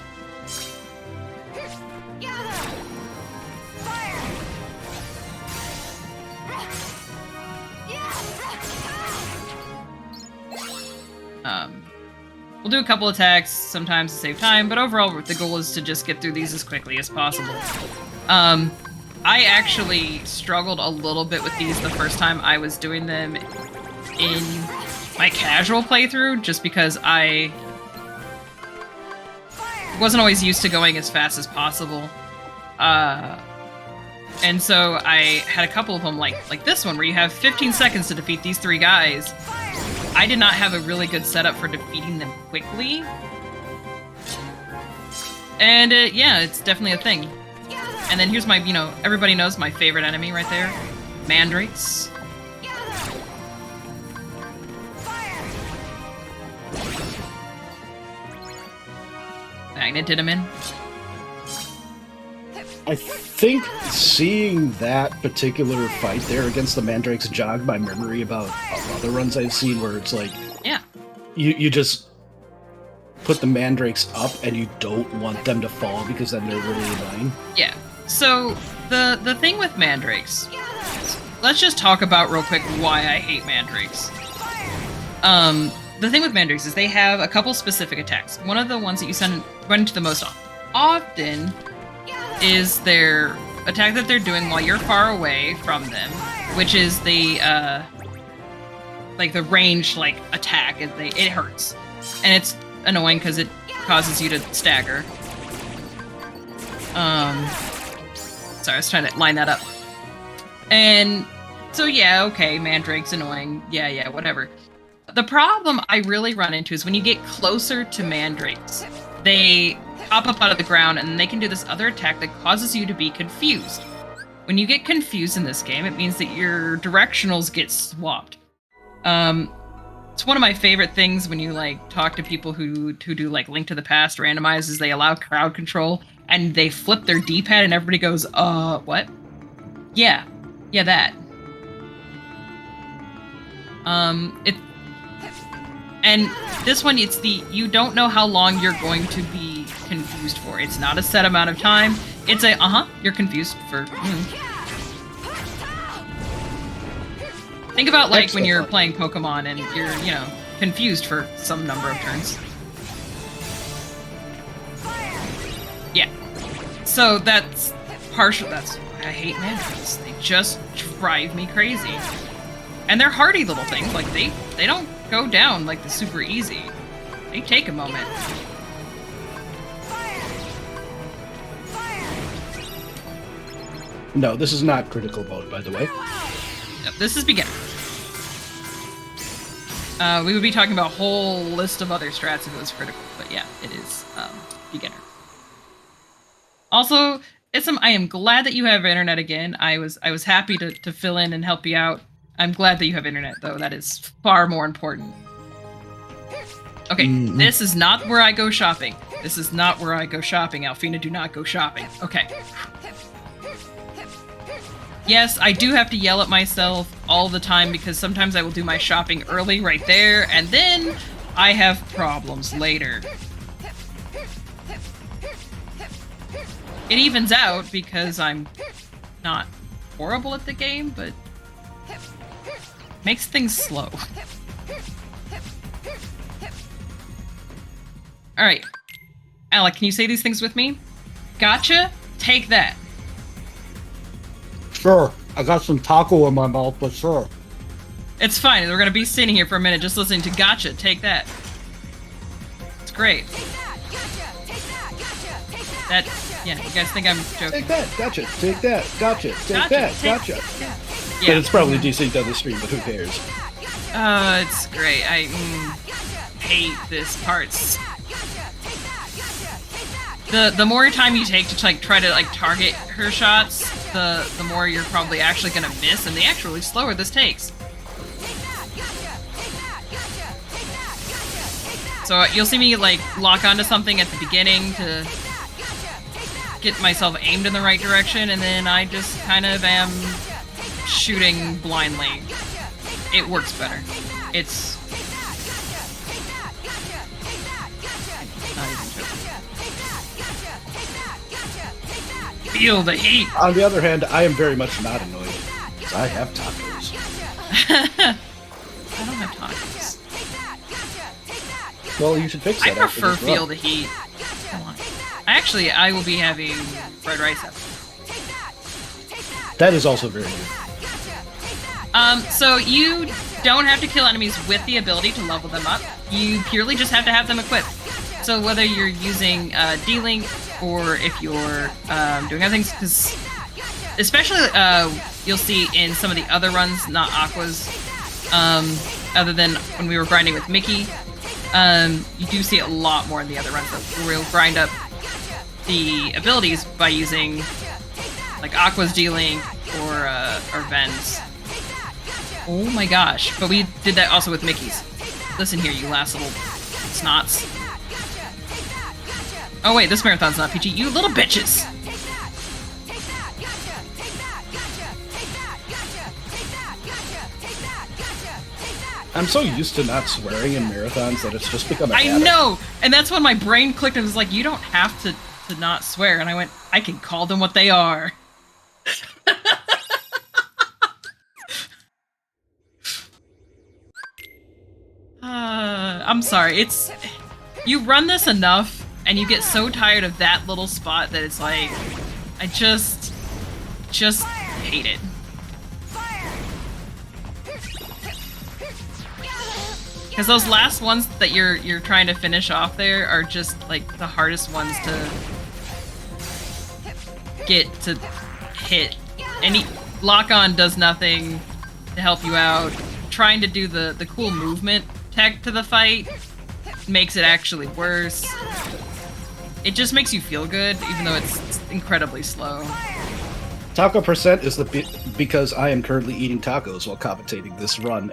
We'll do a couple attacks sometimes to save time, but overall the goal is to just get through these as quickly as possible. I actually struggled a little bit with these the first time I was doing them in my casual playthrough, just because I wasn't always used to going as fast as possible. And so I had a couple of them like this one, where you have 15 seconds to defeat these 3 guys. I did not have a really good setup for defeating them quickly. And yeah, it's definitely a thing. And then here's my, everybody knows my favorite enemy right there. Mandrakes. Magnet did him in. I think seeing that particular fight there against the Mandrakes jogged my memory about other runs I've seen where it's like, yeah, you just put the Mandrakes up and you don't want them to fall because then they're really annoying. Yeah. So the thing with Mandrakes, let's just talk about real quick why I hate Mandrakes. The thing with Mandrakes is they have a couple specific attacks. One of the ones that you run into the most often is their attack that they're doing while you're far away from them, which is the the range attack. It hurts, and it's annoying because it causes you to stagger. Sorry, I was trying to line that up. And so yeah, okay, Mandrake's annoying. Yeah, whatever. The problem I really run into is when you get closer to Mandrakes, they pop up out of the ground and they can do this other attack that causes you to be confused. When you get confused in this game, it means that your directionals get swapped. It's one of my favorite things when you talk to people who do Link to the Past randomized, is they allow crowd control and they flip their D-pad and everybody goes, what? Yeah, that. And this one, it's you don't know how long you're going to be confused for. It's not a set amount of time. It's you're confused for... Think about when you're playing Pokemon and you're, confused for some number of turns. Yeah. So that's partial. That's why I hate Mandrakes. They just drive me crazy. And they're hardy little things. They don't go down the super easy. They take a moment. No, this is not critical mode, by the way. No, this is beginner. We would be talking about a whole list of other strats if it was critical, but yeah, it is beginner. Also, I am glad that you have internet again. I was happy to fill in and help you out. I'm glad that you have internet, though. That is far more important. Okay, This is not where I go shopping. This is not where I go shopping, Alphena. Do not go shopping. Okay. Yes, I do have to yell at myself all the time because sometimes I will do my shopping early right there, and then I have problems later. It evens out because I'm not horrible at the game, but makes things slow. Alright. Alec, can you say these things with me? Gotcha, take that. Sure. I got some taco in my mouth, but sure. It's fine, we're gonna be sitting here for a minute just listening to gotcha, take that. It's great. That, yeah, you guys think I'm joking. Take that, gotcha, take that, gotcha, take that, gotcha. Yeah. But it's probably desynced on the stream, but who cares? It's great. I hate this part. The more time you take to try to target her shots, the more you're probably actually gonna miss, and the actually slower this takes. So you'll see me lock onto something at the beginning to get myself aimed in the right direction, and then I just kind of am shooting blindly. It works better. It's not even joking. Feel the heat. On the other hand, I am very much not annoyed. Because I have tacos. I don't have tacos. Well, you should fix that. I prefer feel the heat. Come on. Actually, I will be having fried rice after. That is also very good. So you don't have to kill enemies with the ability to level them up. You purely just have to have them equipped. So whether you're using D-Link or if you're doing other things, because especially you'll see in some of the other runs, not Aqua's, other than when we were grinding with Mickey, you do see it a lot more in the other runs where we'll grind up the abilities by using Aqua's D-Link or Ven's. Oh my gosh, but we did that also with Mickey's. Listen here, you last little snots. Oh wait, this marathon's not PG. You little bitches! I'm so used to not swearing in marathons that it's just become a habit. I know! And that's when my brain clicked and was like, you don't have to not swear. And I went, I can call them what they are. I'm sorry, you run this enough, and you get so tired of that little spot that it's like, I just hate it. Because those last ones that you're trying to finish off there are just the hardest ones to get to hit. Any lock-on does nothing to help you out. Trying to do the cool movement tech to the fight makes it actually worse. It just makes you feel good, even though it's incredibly slow. Taco percent is because I am currently eating tacos while commentating this run.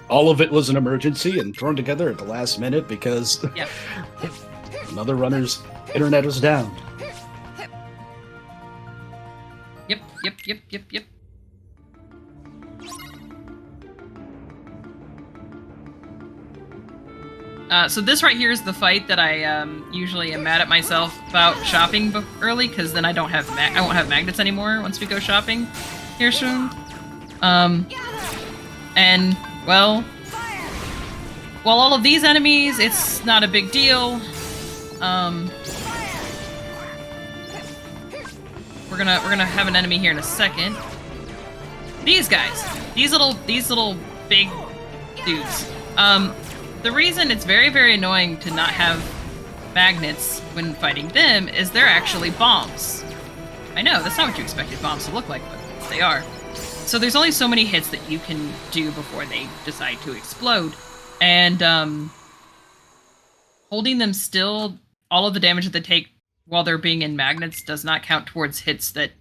All of it was an emergency and thrown together at the last minute because another runner's internet was down. Yep. So this right here is the fight that I usually am mad at myself about shopping early, because then I won't have magnets anymore once we go shopping here soon. And well, while all of these enemies, it's not a big deal. We're gonna have an enemy here in a second. These guys, these little big dudes. The reason it's very, very annoying to not have magnets when fighting them is they're actually bombs. I know, that's not what you expected bombs to look like, but they are. So there's only so many hits that you can do before they decide to explode. And holding them still, all of the damage that they take while they're being in magnets does not count towards hits that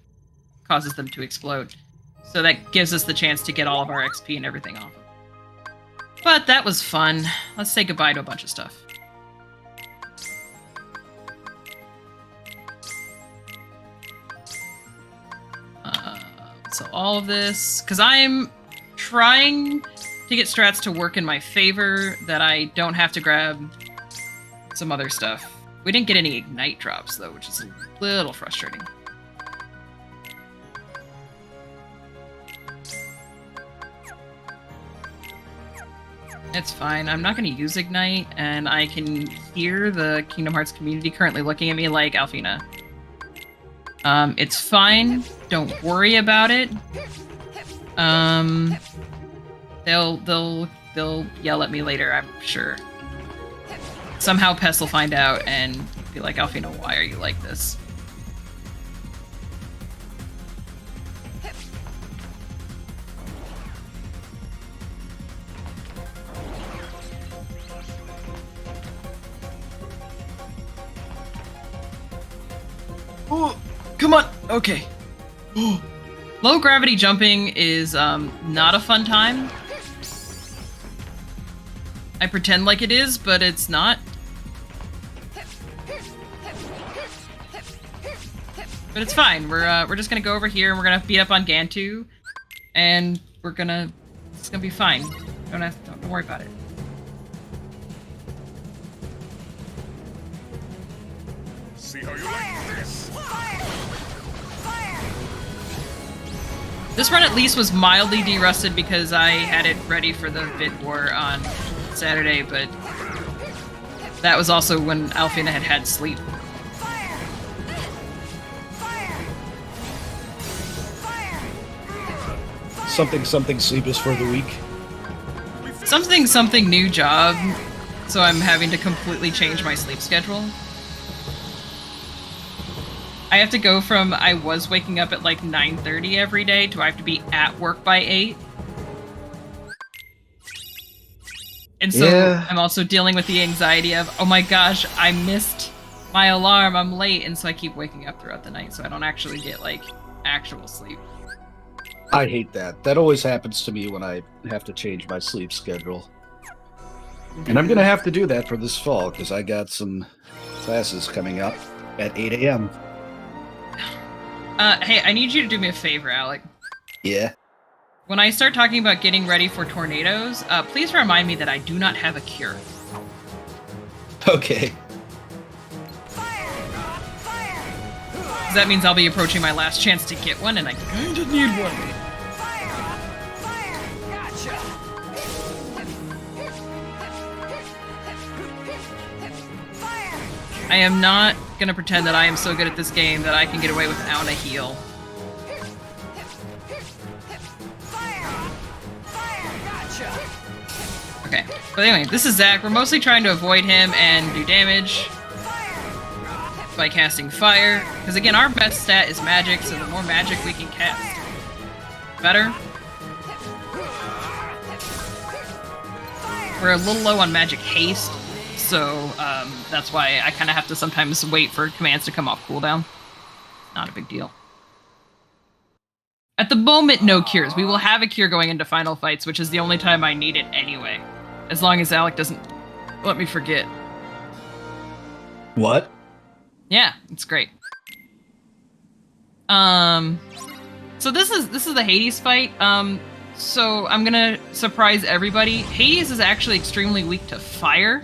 causes them to explode. So that gives us the chance to get all of our XP and everything off of them. But that was fun. Let's say goodbye to a bunch of stuff. So all of this, because I'm trying to get strats to work in my favor, that I don't have to grab some other stuff. We didn't get any ignite drops though, which is a little frustrating. It's fine. I'm not going to use ignite, and I can hear the Kingdom Hearts community currently looking at me like, Alphena, it's fine. Don't worry about it. They'll yell at me later, I'm sure. Somehow Pest will find out and be like, Alphena, why are you like this? Oh, come on. Okay. Low gravity jumping is not a fun time. I pretend like it is, but it's not. But it's fine. We're just gonna go over here and we're gonna beat up on Gantu, and it's gonna be fine. Don't worry about it. See how you like this? This run at least was mildly derusted because I had it ready for the bid war on Saturday, but that was also when Alphena had sleep. Something sleep is for the weak. Something new job, so I'm having to completely change my sleep schedule. I have to go from I was waking up at like 9:30 every day to I have to be at work by 8. And so Yeah. I'm also dealing with the anxiety of, oh my gosh, I missed my alarm, I'm late, and so I keep waking up throughout the night so I don't actually get like actual sleep. I hate that. That always happens to me when I have to change my sleep schedule. And I'm going to have to do that for this fall because I got some classes coming up at 8 a.m. Hey, I need you to do me a favor, Alec. Yeah. When I start talking about getting ready for tornadoes, please remind me that I do not have a cure. Okay. That means I'll be approaching my last chance to get one, and I kinda need one. I am not gonna pretend that I am so good at this game that I can get away without a heal. Okay, but anyway, this is Zach. We're mostly trying to avoid him and do damage by casting fire, because again, our best stat is magic, so the more magic we can cast, better. We're a little low on magic haste, so that's why I kind of have to sometimes wait for commands to come off cooldown. Not a big deal. At the moment, no cures. We will have a cure going into final fights, which is the only time I need it anyway. As long as Alec doesn't let me forget. What? Yeah, it's great. So this is the Hades fight. So I'm gonna surprise everybody. Hades is actually extremely weak to fire.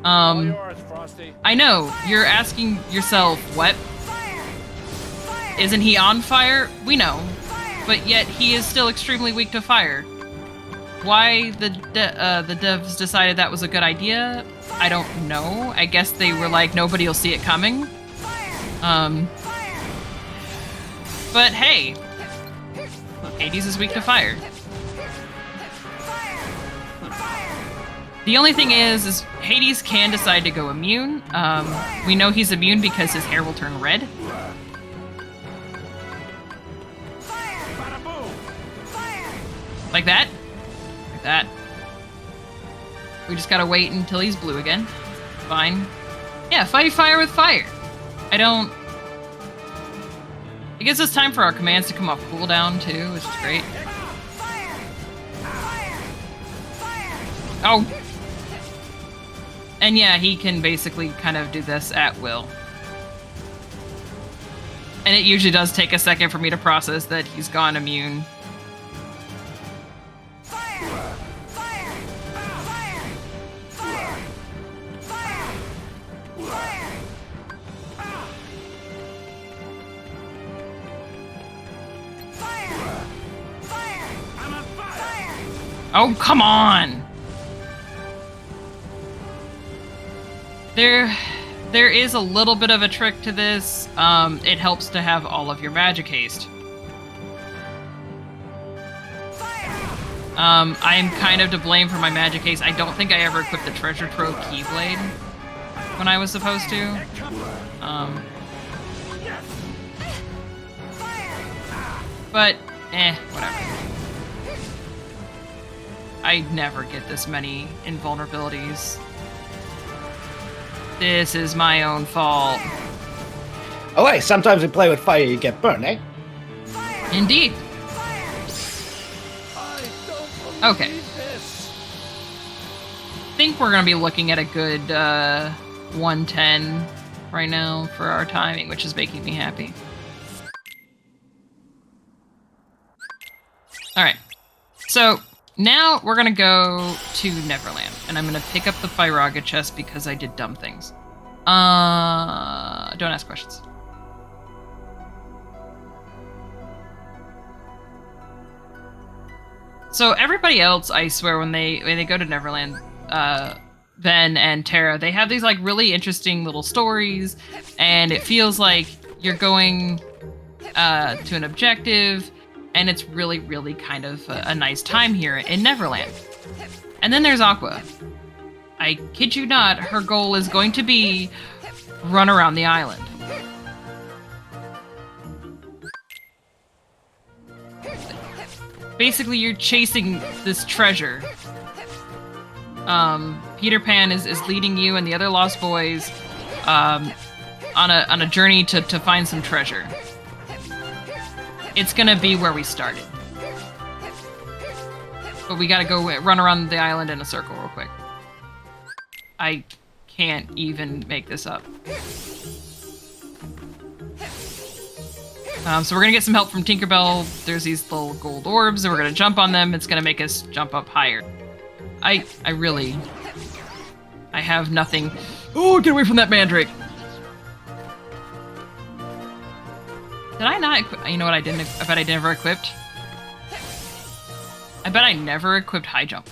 All yours, Frosty. I know, you're asking yourself, what? Isn't he on fire? We know. But yet he is still extremely weak to fire. Why the devs decided that was a good idea, I don't know. I guess they were like, nobody will see it coming. But hey, Hades is weak to fire. The only thing is Hades can decide to go immune. We know he's immune because his hair will turn red. Like that? Like that. We just gotta wait until he's blue again. Fine. Yeah, fight fire with fire. I don't... It gives us time for our commands to come off cooldown too, which is great. Oh! And yeah, he can basically kind of do this at will. And it usually does take a second for me to process that he's gone immune. Oh, come on! There is a little bit of a trick to this. It helps to have all of your magic haste. I'm kind of to blame for my magic haste. I don't think I ever equipped the treasure trove keyblade when I was supposed to. But, whatever. I never get this many invulnerabilities. This is my own fault. Oh, hey, sometimes we play with fire, you get burned, eh? Indeed. Okay. I think we're going to be looking at a good 110 right now for our timing, which is making me happy. Alright. So, now we're going to go to Neverland, and I'm going to pick up the Fyraga chest because I did dumb things. Don't ask questions. So everybody else, I swear, when they go to Neverland, Ben and Tara, they have these like really interesting little stories, and it feels like you're going to an objective, and it's really, really kind of a nice time here in Neverland. And then there's Aqua. I kid you not, her goal is going to be run around the island. Basically, you're chasing this treasure. Peter Pan is leading you and the other Lost Boys on a journey to find some treasure. It's gonna be where we started. But we gotta go run around the island in a circle real quick. I can't even make this up. So we're gonna get some help from Tinkerbell. There's these little gold orbs, and we're gonna jump on them. It's gonna make us jump up higher. I have nothing. Oh, get away from that mandrake! Did I not you know what I didn't? I bet I never equipped. I bet I never equipped high jump.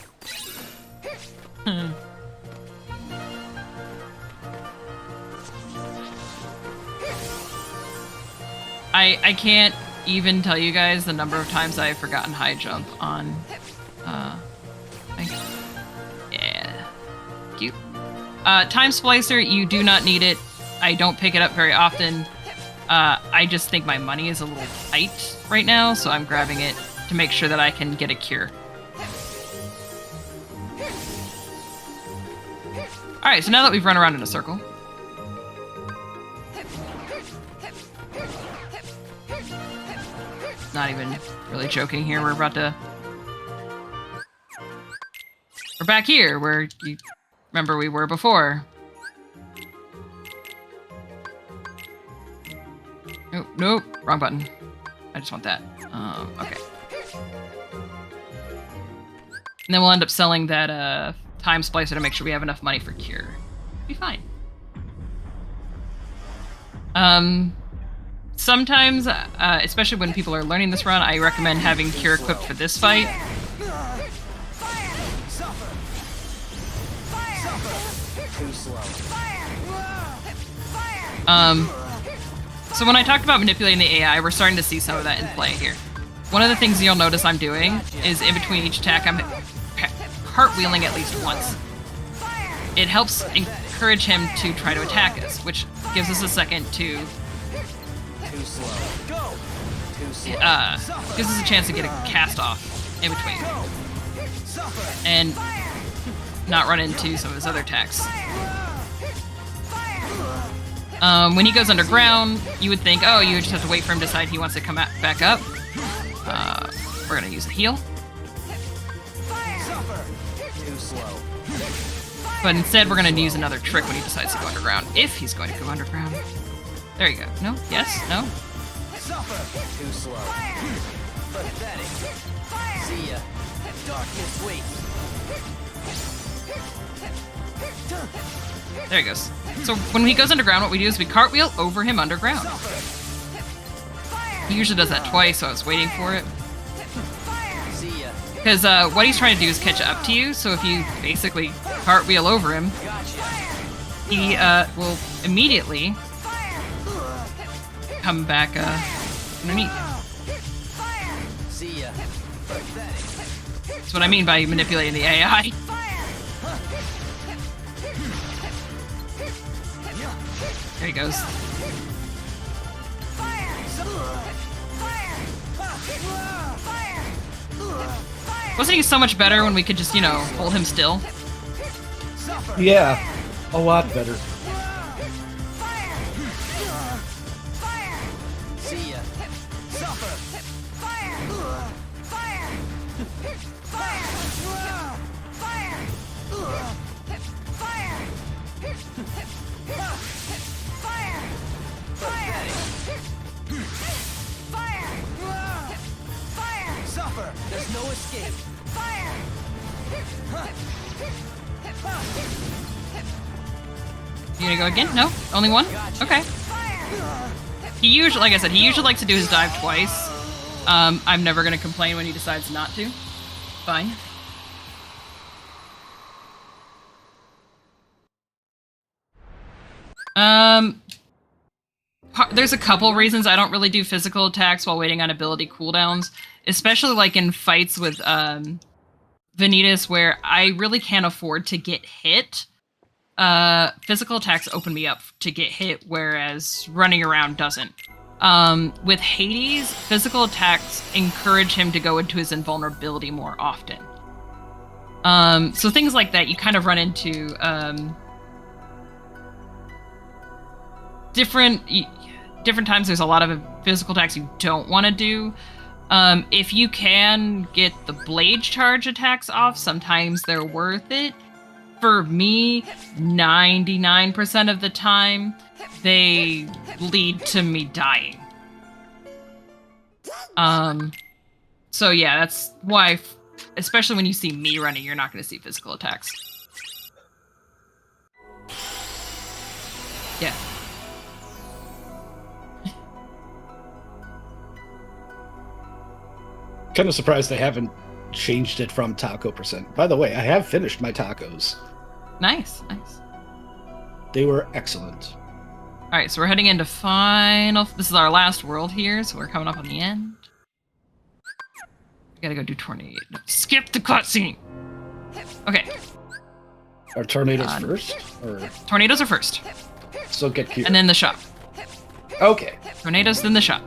I can't even tell you guys the number of times I've forgotten high jump on, yeah, cute. Time Splicer, you do not need it. I don't pick it up very often. I just think my money is a little tight right now, so I'm grabbing it to make sure that I can get a cure. Alright, so now that we've run around in a circle, not even really joking here, we're back here where you remember we were before. Oh, nope, wrong button. I just want that. Okay. And then we'll end up selling that time splicer to make sure we have enough money for cure. Be fine. Sometimes, especially when people are learning this run, I recommend having cure equipped for this fight. So when I talked about manipulating the AI, we're starting to see some of that in play here. One of the things you'll notice I'm doing is in between each attack, I'm cartwheeling at least once. It helps encourage him to try to attack us, which gives us a second to... gives us a chance to get a cast off in between. And not run into some of his other attacks. When he goes underground, you would think, oh, you just have to wait for him to decide he wants to come back up. We're gonna use a heal. Too slow. But instead, we're gonna use another trick when he decides to go underground, if he's going to go underground. There you go. No? Yes? No? Too slow. Pathetic. See ya. Darkness waits. There he goes. So when he goes underground, what we do is we cartwheel over him underground. He usually does that twice, so I was waiting for it. See ya. Because what he's trying to do is catch up to you, so if you basically cartwheel over him, Gotcha. he will immediately come back underneath. See ya. Pathetic. That's what I mean by manipulating the AI. There he goes. Wasn't he so much better when we could just, you know, hold him still? Yeah, a lot better. See ya. Suffer. There's no escape. You gonna go again? No? Only one? Okay. He usually, like I said, he usually likes to do his dive twice. I'm never gonna complain when he decides not to. Fine. There's a couple reasons I don't really do physical attacks while waiting on ability cooldowns, especially like in fights with Vanitas where I really can't afford to get hit. Physical attacks open me up to get hit, whereas running around doesn't. With Hades, physical attacks encourage him to go into his invulnerability more often. So things like that you kind of run into different times. There's a lot of physical attacks you don't want to do. If you can get the blade charge attacks off, sometimes they're worth it. For me, 99% of the time, they lead to me dying. So yeah, that's why, especially when you see me running, you're not going to see physical attacks. Yeah. Kind of surprised they haven't changed it from taco percent. By the way, I have finished my tacos. Nice, nice. They were excellent. All right, so we're heading into final. This is our last world here, so we're coming up on the end. We gotta go do tornado. Skip the cutscene. Okay. Are tornadoes first? Or Tornadoes are first, so get cute. and then the shop. Okay. Tornadoes, then the shop.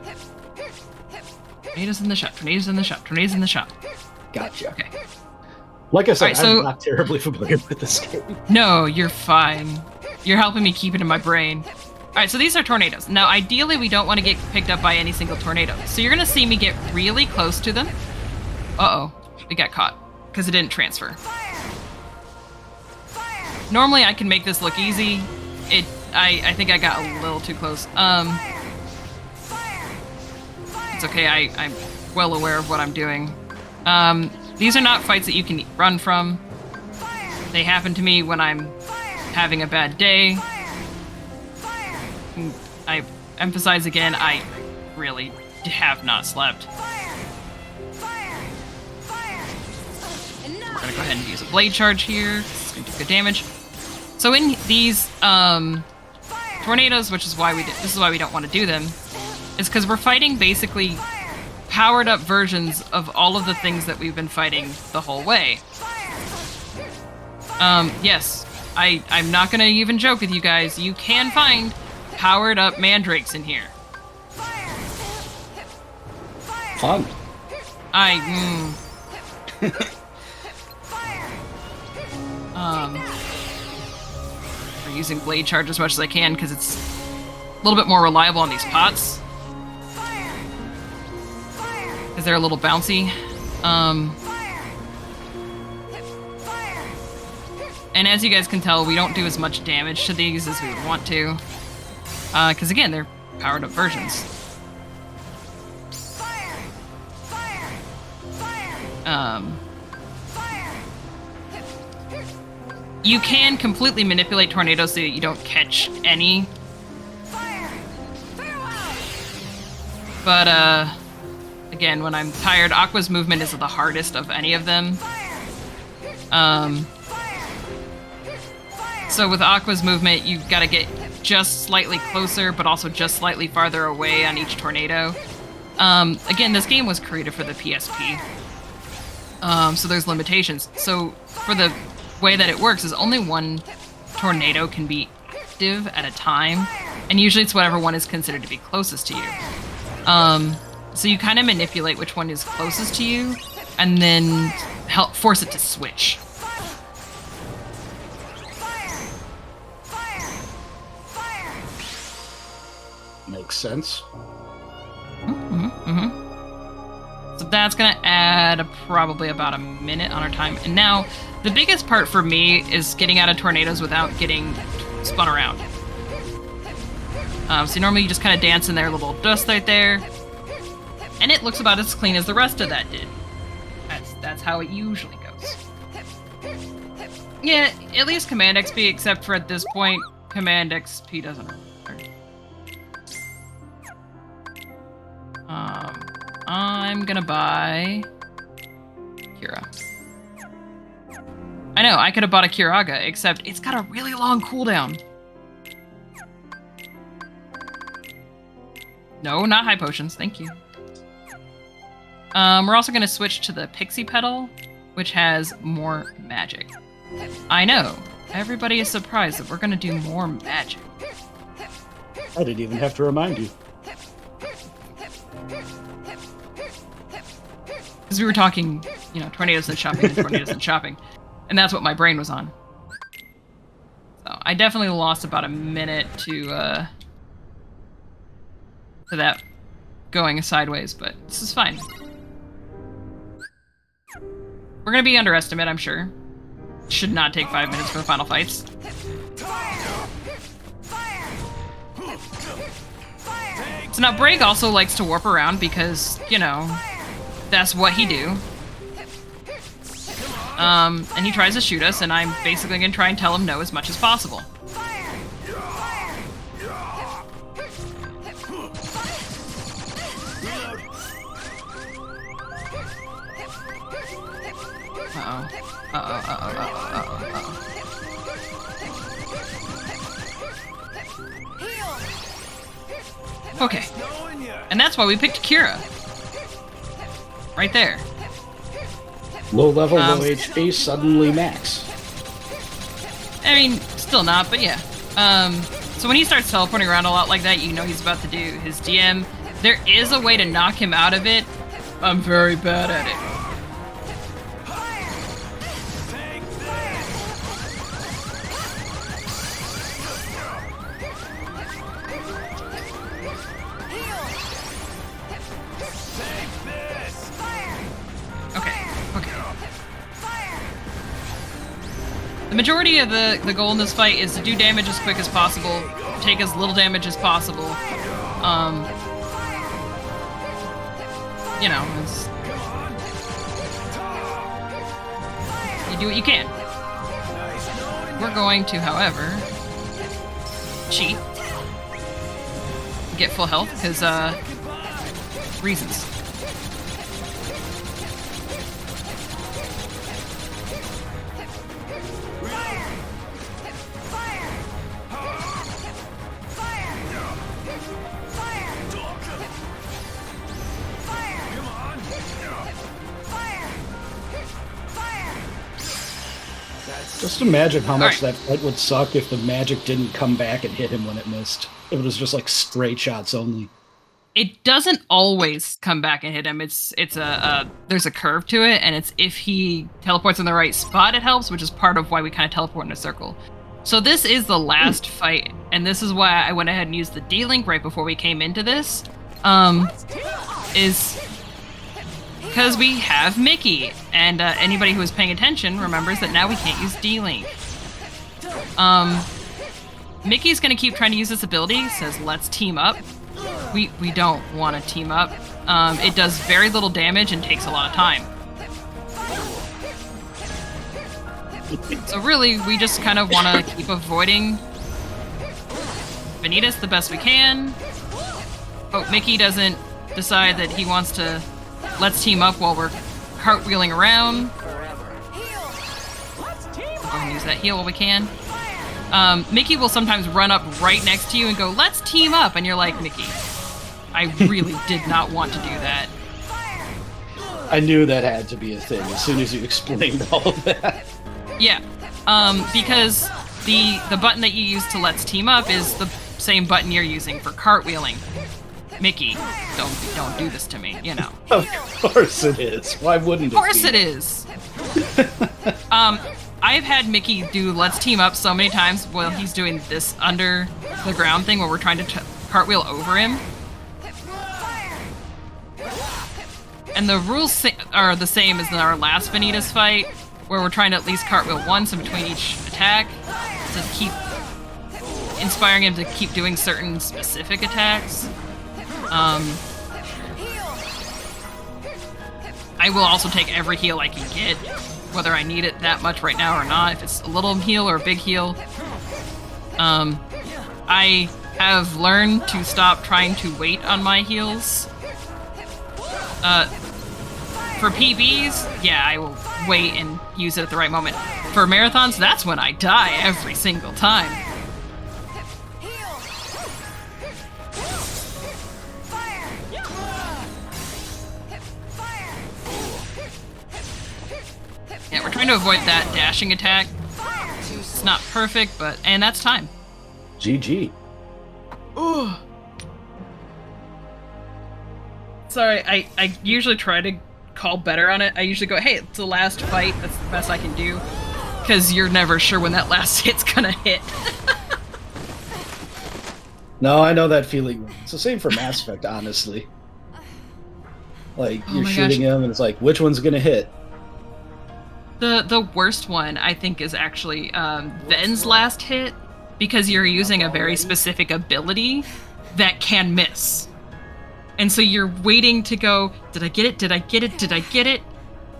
Tornadoes in the shop. Tornadoes in the shop. Tornadoes in the shop. Gotcha. Okay. Like I said, Alright, so- I'm not terribly familiar with this game. No, you're fine. You're helping me keep it in my brain. Alright, so these are tornadoes. Now, ideally, we don't want to get picked up by any single tornado. So you're going to see me get really close to them. Uh-oh. We got caught. Because it didn't transfer. Normally, I can make this look easy. I think I got a little too close. It's okay, I'm well aware of what I'm doing. These are not fights that you can run from. They happen to me when I'm having a bad day. I emphasize again, I really have not slept. We're gonna go ahead and use a blade charge here. It's gonna do good damage. So in these tornadoes, which is why this is why we don't want to do them, is because we're fighting basically powered up versions of all of the things that we've been fighting the whole way. Yes, I'm not gonna even joke with you guys. You can find powered up mandrakes in here. Fun. We're using blade charge as much as I can because it's a little bit more reliable on these pots. Because they're a little bouncy. And as you guys can tell, we don't do as much damage to these as we would want to. Because again, they're powered up versions. You can completely manipulate tornadoes so that you don't catch any. But, again, when I'm tired, Aqua's movement is the hardest of any of them. So with Aqua's movement, you've got to get just slightly closer, but also just slightly farther away on each tornado. Again, this game was created for the PSP. So there's limitations. So for the way that it works is only one tornado can be active at a time, and usually it's whatever one is considered to be closest to you. So you kind of manipulate which one is closest to you, and then help force it to switch. Makes sense. So that's gonna add probably about a minute on our time. And now, the biggest part for me is getting out of tornadoes without getting spun around. So normally you just kind of dance in their little dust right there, and it looks about as clean as the rest of that did. That's how it usually goes. Yeah, at least Command XP, except for at this point, Command XP doesn't matter. I'm gonna buy Kira. I know, I could have bought a Kiraga, except it's got a really long cooldown. No, not high potions, thank you. We're also gonna switch to the Pixie Petal, which has more magic. I know, everybody is surprised that we're gonna do more magic. I didn't even have to remind you. Because we were talking, you know, tornadoes and shopping and tornadoes and shopping. And that's what my brain was on. So I definitely lost about a minute to that going sideways, but this is fine. We're gonna be underestimate, I'm sure. Should not take 5 minutes for the final fights. So now Braig also likes to warp around because, you know, that's what he do. And he tries to shoot us, and I'm basically gonna try and tell him no as much as possible. Uh-oh. Uh-oh, uh-oh, uh-oh, uh-oh, uh-oh. Okay. And that's why we picked Kira. Right there. Low level, low HP, suddenly max. I mean, still not, but yeah. So when he starts teleporting around a lot like that, you know he's about to do his DM. There is a way to knock him out of it. I'm very bad at it. The majority of the goal in this fight is to do damage as quick as possible, take as little damage as possible. You know, you do what you can. We're going to, however, cheat, get full health, because, reasons. Just imagine how much Alright. that fight would suck if the magic didn't come back and hit him when it missed. It was just like straight shots only. It doesn't always come back and hit him. It's a there's a curve to it, and it's if he teleports in the right spot, it helps, which is part of why we kind of teleport in a circle. So this is the last fight, and this is why I went ahead and used the D-Link right before we came into this. Is because we have Mickey, and anybody who is paying attention remembers that now we can't use D-Link. Mickey's gonna keep trying to use this ability, says let's team up. We don't want to team up. It does very little damage and takes a lot of time. So really, we just kind of want to keep avoiding Vanitas the best we can. Hope Mickey doesn't decide that he wants to let's team up while we're cartwheeling around. We'll go ahead and use that heal while we can. Mickey will sometimes run up right next to you and go, let's team up. And you're like, Mickey, I really did not want to do that. I knew that had to be a thing as soon as you explained all of that. Yeah, because the button that you use to let's team up is the same button you're using for cartwheeling. Mickey, don't do this to me, you know. Of course it is. Why wouldn't it? Of course it is. I've had Mickey do let's team up so many times while he's doing this under the ground thing where we're trying to cartwheel over him. And the rules are the same as in our last Vanitas fight, where we're trying to at least cartwheel once in between each attack to keep inspiring him to keep doing certain specific attacks. I will also take every heal I can get, whether I need it that much right now or not, if it's a little heal or a big heal. I have learned to stop trying to wait on my heals. For PBs, yeah, I will wait and use it at the right moment. For marathons, that's when I die every single time. Yeah, we're trying to avoid that dashing attack. It's not perfect, but... And that's time. GG. Ooh. Sorry, I usually try to call better on it. I usually go, hey, it's the last fight. That's the best I can do. Because you're never sure when that last hit's gonna hit. No, I know that feeling. It's the same for Mass Effect, honestly. Like, Oh you're my shooting gosh. him, and it's like, which one's gonna hit? The worst one, I think, is actually Ven's last hit, because you're using a very specific ability that can miss. And so you're waiting to go, did I get it? Did I get it? Did I get it?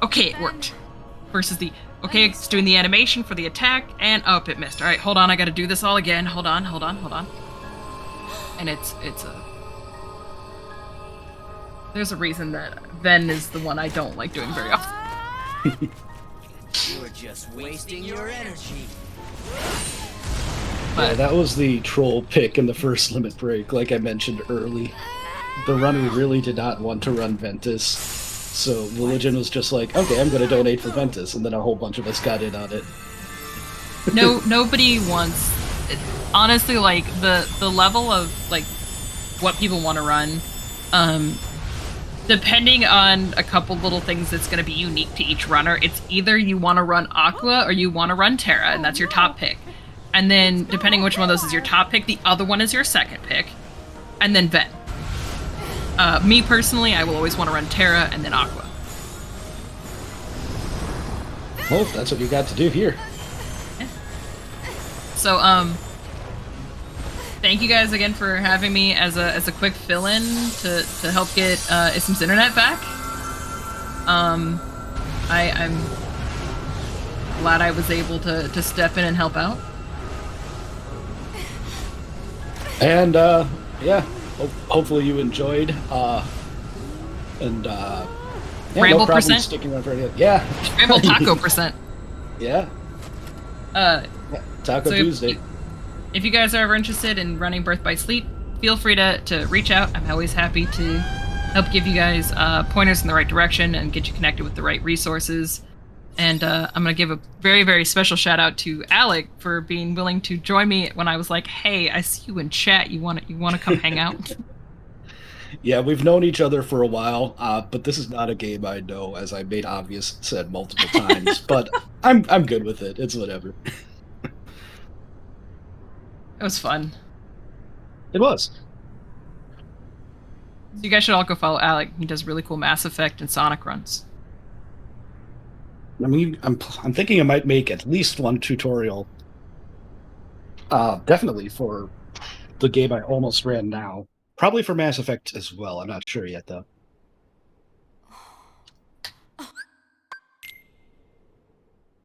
Okay, it worked. Versus the, okay, it's doing the animation for the attack, and oh, it missed. All right, hold on, I gotta do this all again. Hold on. And it's a... There's a reason that Ven is the one I don't like doing very often. You're just wasting your energy. Yeah, But that was the troll pick in the first limit break, like I mentioned early. The runner really did not want to run Ventus, so Religion was just like, okay, I'm going to donate for Ventus, and then a whole bunch of us got in on it. nobody wants... Honestly, like, the level of, like, what people want to run, depending on a couple little things that's going to be unique to each runner, it's either you want to run Aqua or you want to run Terra, and that's your top pick. And then, depending which one of those is your top pick, the other one is your second pick, and then Ven. Me personally, I will always want to run Terra and then Aqua. Well, that's what you got to do here. So, thank you guys again for having me as a quick fill-in to help get Ism's internet back. I'm glad I was able to step in and help out. And, yeah, hopefully you enjoyed, yeah, Ramble no problem percent? sticking around for anything. Yeah. Ramble Taco percent. Yeah. Taco So Tuesday. if you guys are ever interested in running Birth by Sleep, feel free to reach out. I'm always happy to help give you guys pointers in the right direction and get you connected with the right resources. And I'm going to give a very, very special shout out to Alec for being willing to join me when I was like, hey, I see you in chat. You want to come hang out? Yeah, we've known each other for a while, but this is not a game I know, as I made obvious said multiple times. But I'm good with it. It's whatever. It was fun. It was. You guys should all go follow Alec. He does really cool Mass Effect and Sonic runs. I mean, I'm thinking I might make at least one tutorial. Definitely for the game I almost ran now. Probably for Mass Effect as well. I'm not sure yet though.